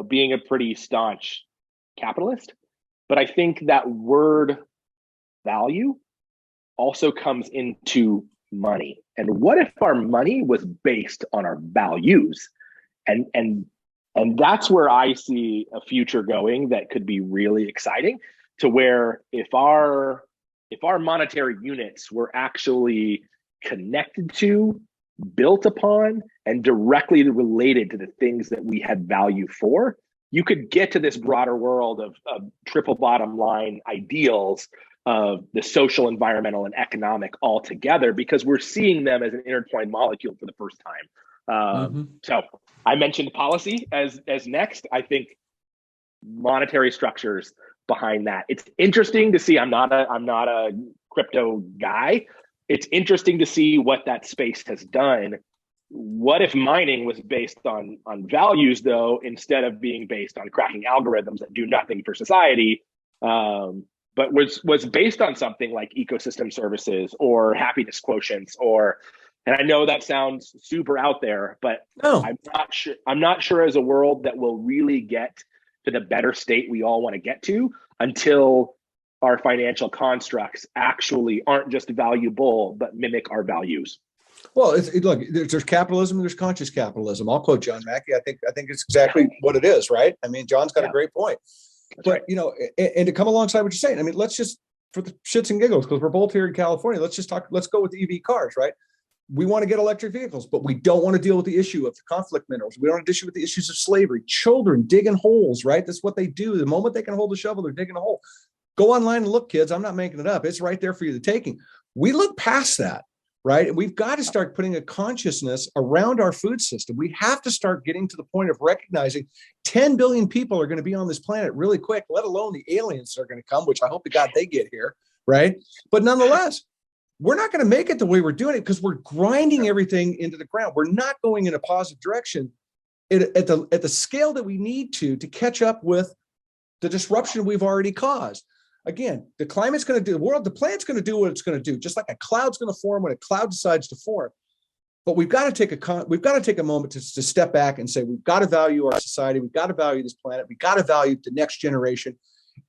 [SPEAKER 3] being a pretty staunch capitalist, but I think that word value also comes into money. And what if our money was based on our values? And that's where I see a future going that could be really exciting, to where if our monetary units were actually connected to, built upon, and directly related to the things that we had value for, you could get to this broader world of triple bottom line ideals of the social, environmental, and economic all together, because we're seeing them as an intertwined molecule for the first time. So I mentioned policy as next. I think monetary structures behind that. It's interesting to see. I'm not a crypto guy. It's interesting to see what that space has done. What if mining was based on values, though, instead of being based on cracking algorithms that do nothing for society, but was based on something like ecosystem services or happiness quotients or And I know that sounds super out there, but
[SPEAKER 2] No.
[SPEAKER 3] I'm not sure as a world that will really get to the better state we all want to get to until our financial constructs actually aren't just valuable, but mimic our values.
[SPEAKER 2] Well, look, there's capitalism, there's conscious capitalism. I'll quote John Mackey. I think it's exactly what it is, right? I mean, John's got a great point.
[SPEAKER 3] That's
[SPEAKER 2] but
[SPEAKER 3] right.
[SPEAKER 2] You know, and to come alongside what you're saying, I mean, let's just, for the shits and giggles, because we're both here in California, let's go with EV cars, right? We want to get electric vehicles, but we don't want to deal with the issue of the conflict minerals. We don't want to deal with the issues of slavery, children digging holes, right? That's what they do. The moment they can hold a shovel, they're digging a hole. Go online and look, kids. I'm not making it up. It's right there for you to taking. We look past that, right? And we've got to start putting a consciousness around our food system. We have to start getting to the point of recognizing 10 billion people are going to be on this planet really quick, let alone the aliens that are going to come, which I hope to God they get here, right? But nonetheless, we're not going to make it the way we're doing it because we're grinding everything into the ground. We're not going in a positive direction at the scale that we need to catch up with the disruption we've already caused. Again, the climate's going to do the planet's going to do what it's going to do, just like a cloud's going to form when a cloud decides to form. But we've got to take a moment to step back and say, we've got to value our society. We've got to value this planet. We've got to value the next generation.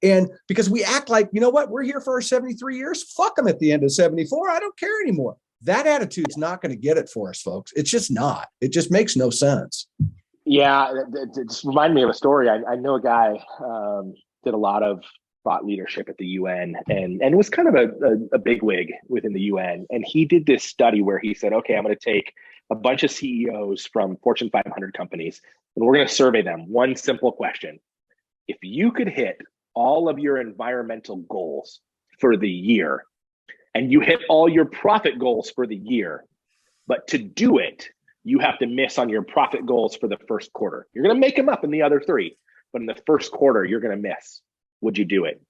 [SPEAKER 2] And because we act like, you know what, we're here for our 73 years. Fuck them at the end of 74. I don't care anymore. That attitude's not going to get it for us, folks. It's just not. It just makes no sense.
[SPEAKER 3] Yeah, it just reminded me of a story. I know a guy did a lot of thought leadership at the UN and was kind of a bigwig within the UN. And he did this study where he said, okay, I'm going to take a bunch of CEOs from Fortune 500 companies, and we're going to survey them. One simple question. If you could hit all of your environmental goals for the year, and you hit all your profit goals for the year, but to do it, you have to miss on your profit goals for the first quarter. You're going to make them up in the other three, but in the first quarter, you're going to miss. Would you do it?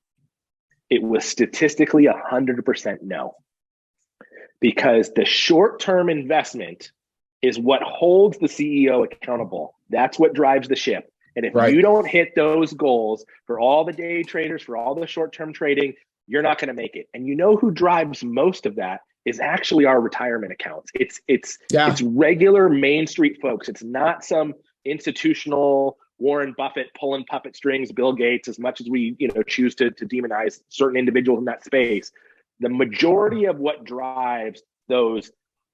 [SPEAKER 3] It was statistically 100% no, because the short-term investment is what holds the CEO accountable. That's what drives the ship. And if you don't hit those goals for all the day traders, for all the short-term trading, you're not going to make it. And you know who drives most of that is actually our retirement accounts. It's regular Main Street folks. It's not some institutional Warren Buffett pulling puppet strings, Bill Gates, as much as we choose to demonize certain individuals in that space. The majority of what drives those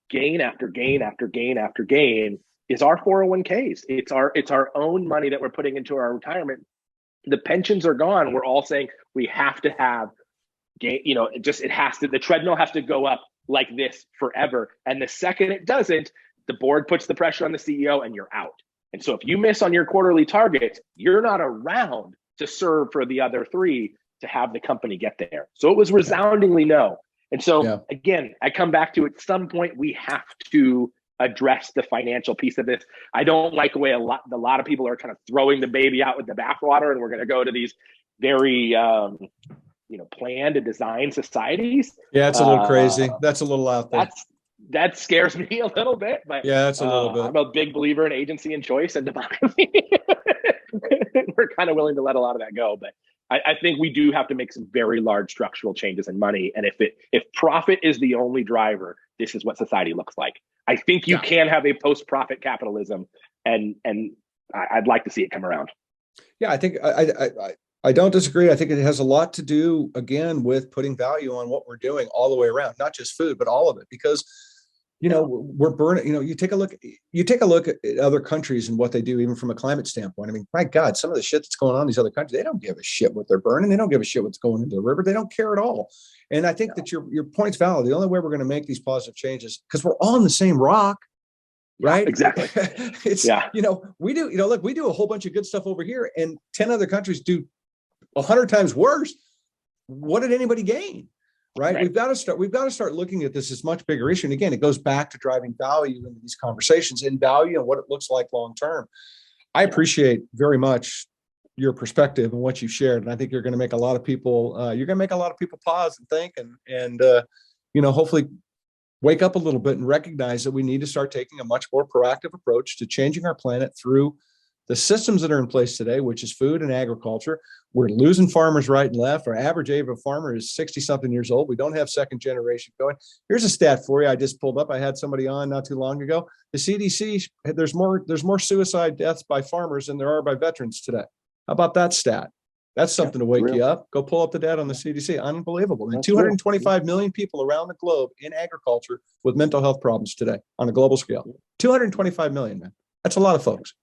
[SPEAKER 3] gain after gain after gain after gain is our 401ks. It's our own money that we're putting into our retirement. The pensions are gone. We're all saying we have to have gain, the treadmill has to go up like this forever. And the second it doesn't, the board puts the pressure on the CEO and you're out. And so if you miss on your quarterly targets, you're not around to serve for the other three to have the company get there. So it was resoundingly no. And so again, I come back to at some point we have to address the financial piece of this. I don't like the way a lot of people are kind of throwing the baby out with the bathwater, and we're going to go to these very planned and designed societies.
[SPEAKER 2] Yeah, it's a little crazy. That's a little out there.
[SPEAKER 3] That scares me a little bit, but
[SPEAKER 2] yeah, that's a little bit.
[SPEAKER 3] I'm a big believer in agency and choice and democracy. We're kind of willing to let a lot of that go, but I think we do have to make some very large structural changes in money. And if profit is the only driver, this is what society looks like. I think you can have a post-profit capitalism, and I'd like to see it come around. Yeah,
[SPEAKER 2] I think I don't disagree. I think it has a lot to do, again, with putting value on what we're doing all the way around, not just food, but all of it, because we're burning. You take a look at other countries and what they do, even from a climate standpoint. I mean, my God, some of the shit that's going on in these other countries, they don't give a shit what they're burning. They don't give a shit what's going into the river. They don't care at all. And I think that your point's valid. The only way we're going to make these positive changes, because we're on the same rock, right?
[SPEAKER 3] Exactly.
[SPEAKER 2] We do. Look, we do a whole bunch of good stuff over here, and 10 other countries do 100 times worse. What did anybody gain? Right? We've got to start looking at this as much bigger issue. And again, it goes back to driving value into these conversations, and value and what it looks like long term. I appreciate very much your perspective and what you shared, and I think you're going to make a lot of people pause and think, and hopefully wake up a little bit and recognize that we need to start taking a much more proactive approach to changing our planet through the systems that are in place today, which is food and agriculture. We're losing farmers right and left. Our average age of a farmer is 60 something years old. We don't have second generation going. Here's a stat for you. I just pulled up. I had somebody on not too long ago. The CDC, there's more suicide deaths by farmers than there are by veterans today. How about that stat? That's something to wake you up. Go pull up the data on the CDC. Unbelievable. And 225 million people around the globe in agriculture with mental health problems today on a global scale. 225 million, man. That's a lot of folks.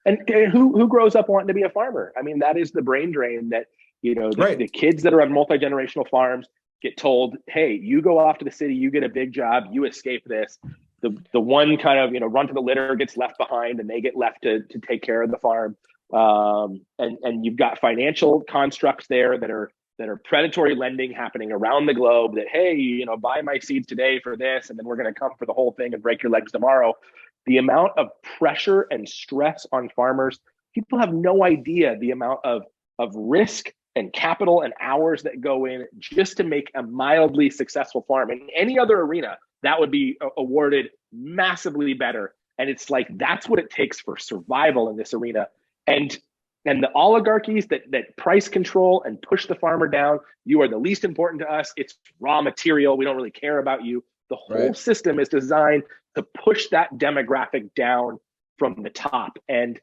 [SPEAKER 3] And who grows up wanting to be a farmer? I mean, that is the brain drain that, the kids that are on multi-generational farms get told, hey, you go off to the city, you get a big job, you escape this. The one kind of, run to the litter gets left behind, and they get left to take care of the farm. And you've got financial constructs there that are predatory lending happening around the globe that, hey, buy my seeds today for this, and then we're going to come for the whole thing and break your legs tomorrow. The amount of pressure and stress on farmers, people have no idea the amount of risk and capital and hours that go in just to make a mildly successful farm. In any other arena, that would be awarded massively better. And it's like, that's what it takes for survival in this arena. And the oligarchies that price control and push the farmer down, you are the least important to us. It's raw material. We don't really care about you. The whole system is designed to push that demographic down from the top. And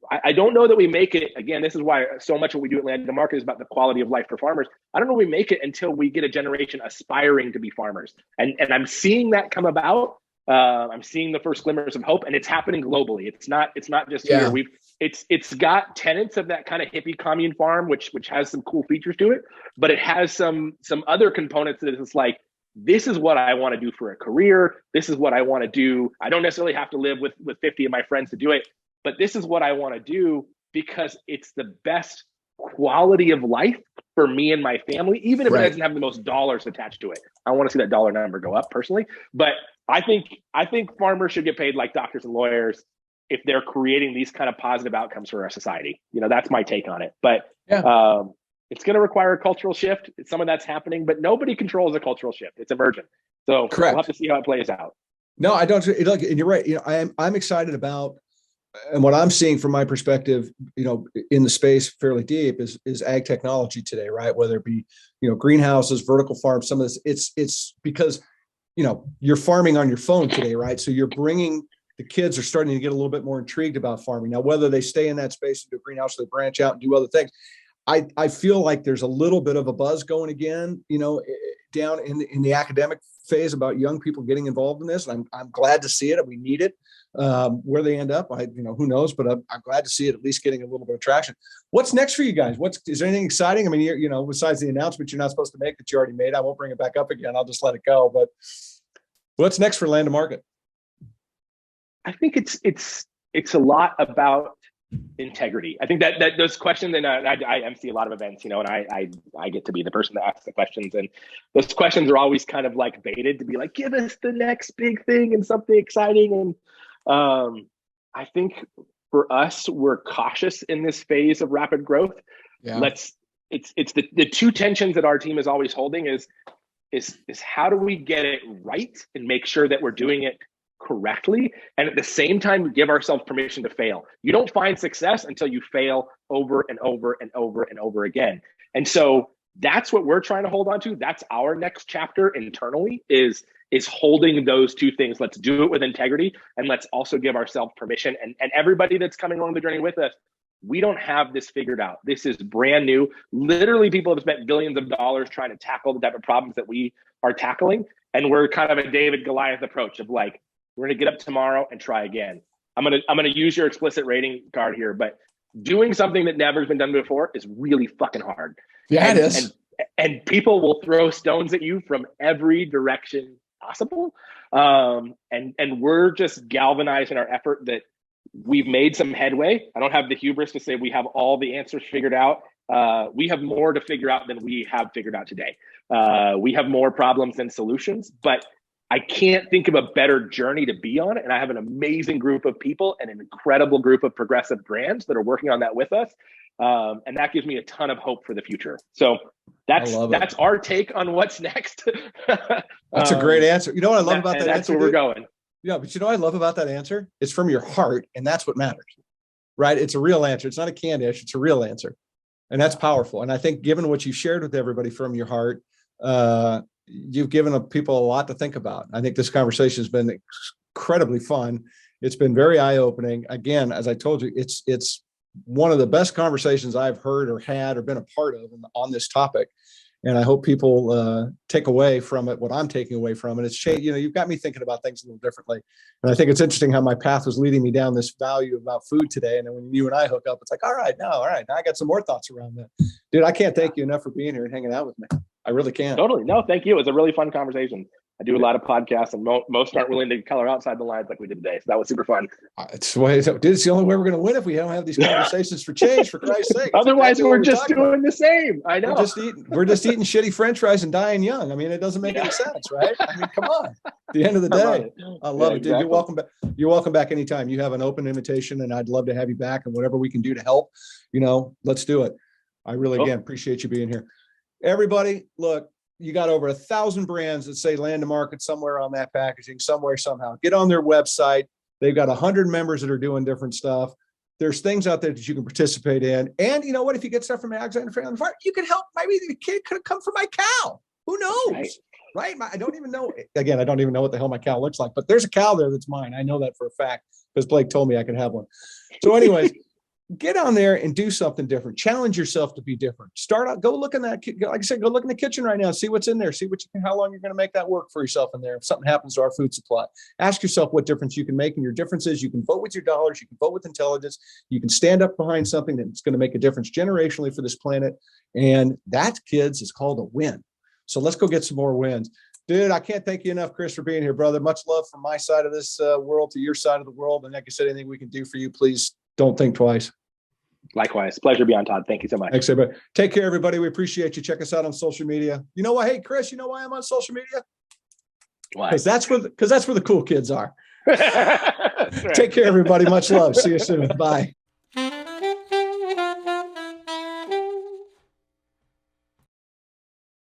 [SPEAKER 3] I don't know that we make it. Again, this is why so much of what we do at Land to Market is about the quality of life for farmers. I don't know if we make it until we get a generation aspiring to be farmers. And I'm seeing that come about. I'm seeing the first glimmers of hope, and it's happening globally. It's not just here. It's got tenets of that kind of hippie commune farm, which has some cool features to it, but it has some other components that it's like, this is what I want to do for a career. This is what I want to do. I don't necessarily have to live with 50 of my friends to do it, but this is what I want to do because it's the best quality of life for me and my family, even if it doesn't have the most dollars attached to it. I want to see that dollar number go up personally, but I think farmers should get paid like doctors and lawyers if they're creating these kind of positive outcomes for our society. That's my take on it. But it's going to require a cultural shift. Some of that's happening, but nobody controls a cultural shift. It's emergent. So we'll have to see how it plays out.
[SPEAKER 2] No, I don't. Look, and you're right. I'm excited about, and what I'm seeing from my perspective, in the space fairly deep is ag technology today, right? Whether it be, greenhouses, vertical farms, some of this, it's because, you're farming on your phone today, right? So you're bringing, the kids are starting to get a little bit more intrigued about farming. Now, whether they stay in that space and do a greenhouse, or they branch out and do other things, I feel like there's a little bit of a buzz going again, down in the academic phase about young people getting involved in this. And I'm glad to see it. We need it. Where they end up, who knows, but I'm glad to see it at least getting a little bit of traction. What's next for you guys? Is there anything exciting? I mean, besides the announcement you're not supposed to make that you already made, I won't bring it back up again. I'll just let it go. But what's next for Land to Market?
[SPEAKER 3] I think it's a lot about integrity. I think that those questions, and I MC a lot of events, and I get to be the person that asks the questions, and those questions are always kind of like baited to be like, give us the next big thing and something exciting. And I think for us, we're cautious in this phase of rapid growth. It's the two tensions that our team is always holding is how do we get it right and make sure that we're doing it correctly, and at the same time give ourselves permission to fail. You don't find success until you fail over and over and over and over again. And so that's what we're trying to hold on to. That's our next chapter internally is holding those two things. Let's do it with integrity, and let's also give ourselves permission. And everybody that's coming along the journey with us, we don't have this figured out. This is brand new. Literally, people have spent billions of dollars trying to tackle the type of problems that we are tackling. And we're kind of a David Goliath approach of like, we're going to get up tomorrow and try again. I'm going to use your explicit rating card here, but doing something that never has been done before is really fucking hard.
[SPEAKER 2] Yeah, it is.
[SPEAKER 3] And people will throw stones at you from every direction possible. And we're just galvanizing our effort that we've made some headway. I don't have the hubris to say we have all the answers figured out. We have more to figure out than we have figured out today. We have more problems than solutions, but I can't think of a better journey to be on. And I have an amazing group of people and an incredible group of progressive brands that are working on that with us. And that gives me a ton of hope for the future. So that's our take on what's next.
[SPEAKER 2] That's a great answer. You know what I love about that answer?
[SPEAKER 3] That's where we're going.
[SPEAKER 2] Yeah, but you know what I love about that answer? It's from your heart, and that's what matters. right? It's a real answer. It's not a canned answer. It's a real answer. And that's powerful. And I think given what you shared with everybody from your heart, you've given people a lot to think about. I think this conversation has been incredibly fun. It's been very eye-opening. Again, as I told you, it's one of the best conversations I've heard or had or been a part of on this topic. And I hope people take away from it what I'm taking away from it. It's changed. You've got me thinking about things a little differently. And I think it's interesting how my path was leading me down this value about food today. And then when you and I hook up, it's like, all right, now I got some more thoughts around that. Dude, I can't thank you enough for being here and hanging out with me. I really can't.
[SPEAKER 3] Totally. No, thank you. It was a really fun conversation. I do a lot of podcasts, and most aren't willing to color outside the lines like we did today. So that was super fun.
[SPEAKER 2] It's the only way we're going to win if we don't have these conversations for change, for Christ's sake.
[SPEAKER 3] Otherwise, we're just doing the same. I know.
[SPEAKER 2] We're just eating shitty French fries and dying young. I mean, it doesn't make any sense, right? I mean, come on. At the end of the day, I love it, dude. Exactly. You're welcome back. You're welcome back anytime. You have an open invitation, and I'd love to have you back. And whatever we can do to help, let's do it. I really, again, appreciate you being here. Everybody, look. You got over 1,000 brands that say Land to Market somewhere on that packaging, somewhere, somehow. Get on their website. They've got 100 members that are doing different stuff. There's things out there that you can participate in. And you know what? If you get stuff from Alexander Family Farm, you can help. Maybe the kid could have come from my cow. Who knows? Right? I don't even know. Again, I don't even know what the hell my cow looks like, but there's a cow there that's mine. I know that for a fact because Blake told me I could have one. So anyways, get on there and do something different. Challenge yourself to be different. Start out, go look in that, like I said, go look in the kitchen right now, see what's in there, see how long you're going to make that work for yourself in there. If something happens to our food supply, ask yourself what difference you can make. And your difference is you can vote with your dollars. You can vote with intelligence. You can stand up behind something that's going to make a difference generationally for this planet. And that, kids, is called a win. So let's go get some more wins. Dude, I can't thank you enough, Chris, for being here, brother. Much love from my side of this world to your side of the world. And like I said, anything we can do for you, please don't think twice.
[SPEAKER 3] Likewise. Pleasure to be on, Todd. Thank you so much.
[SPEAKER 2] Thanks, everybody. Take care, everybody. We appreciate you. Check us out on social media. You know why? Hey, Chris, you know why I'm on social media? Why? Because that's where the cool kids are.
[SPEAKER 3] Right.
[SPEAKER 2] Take care, everybody. Much love. See you soon. Bye.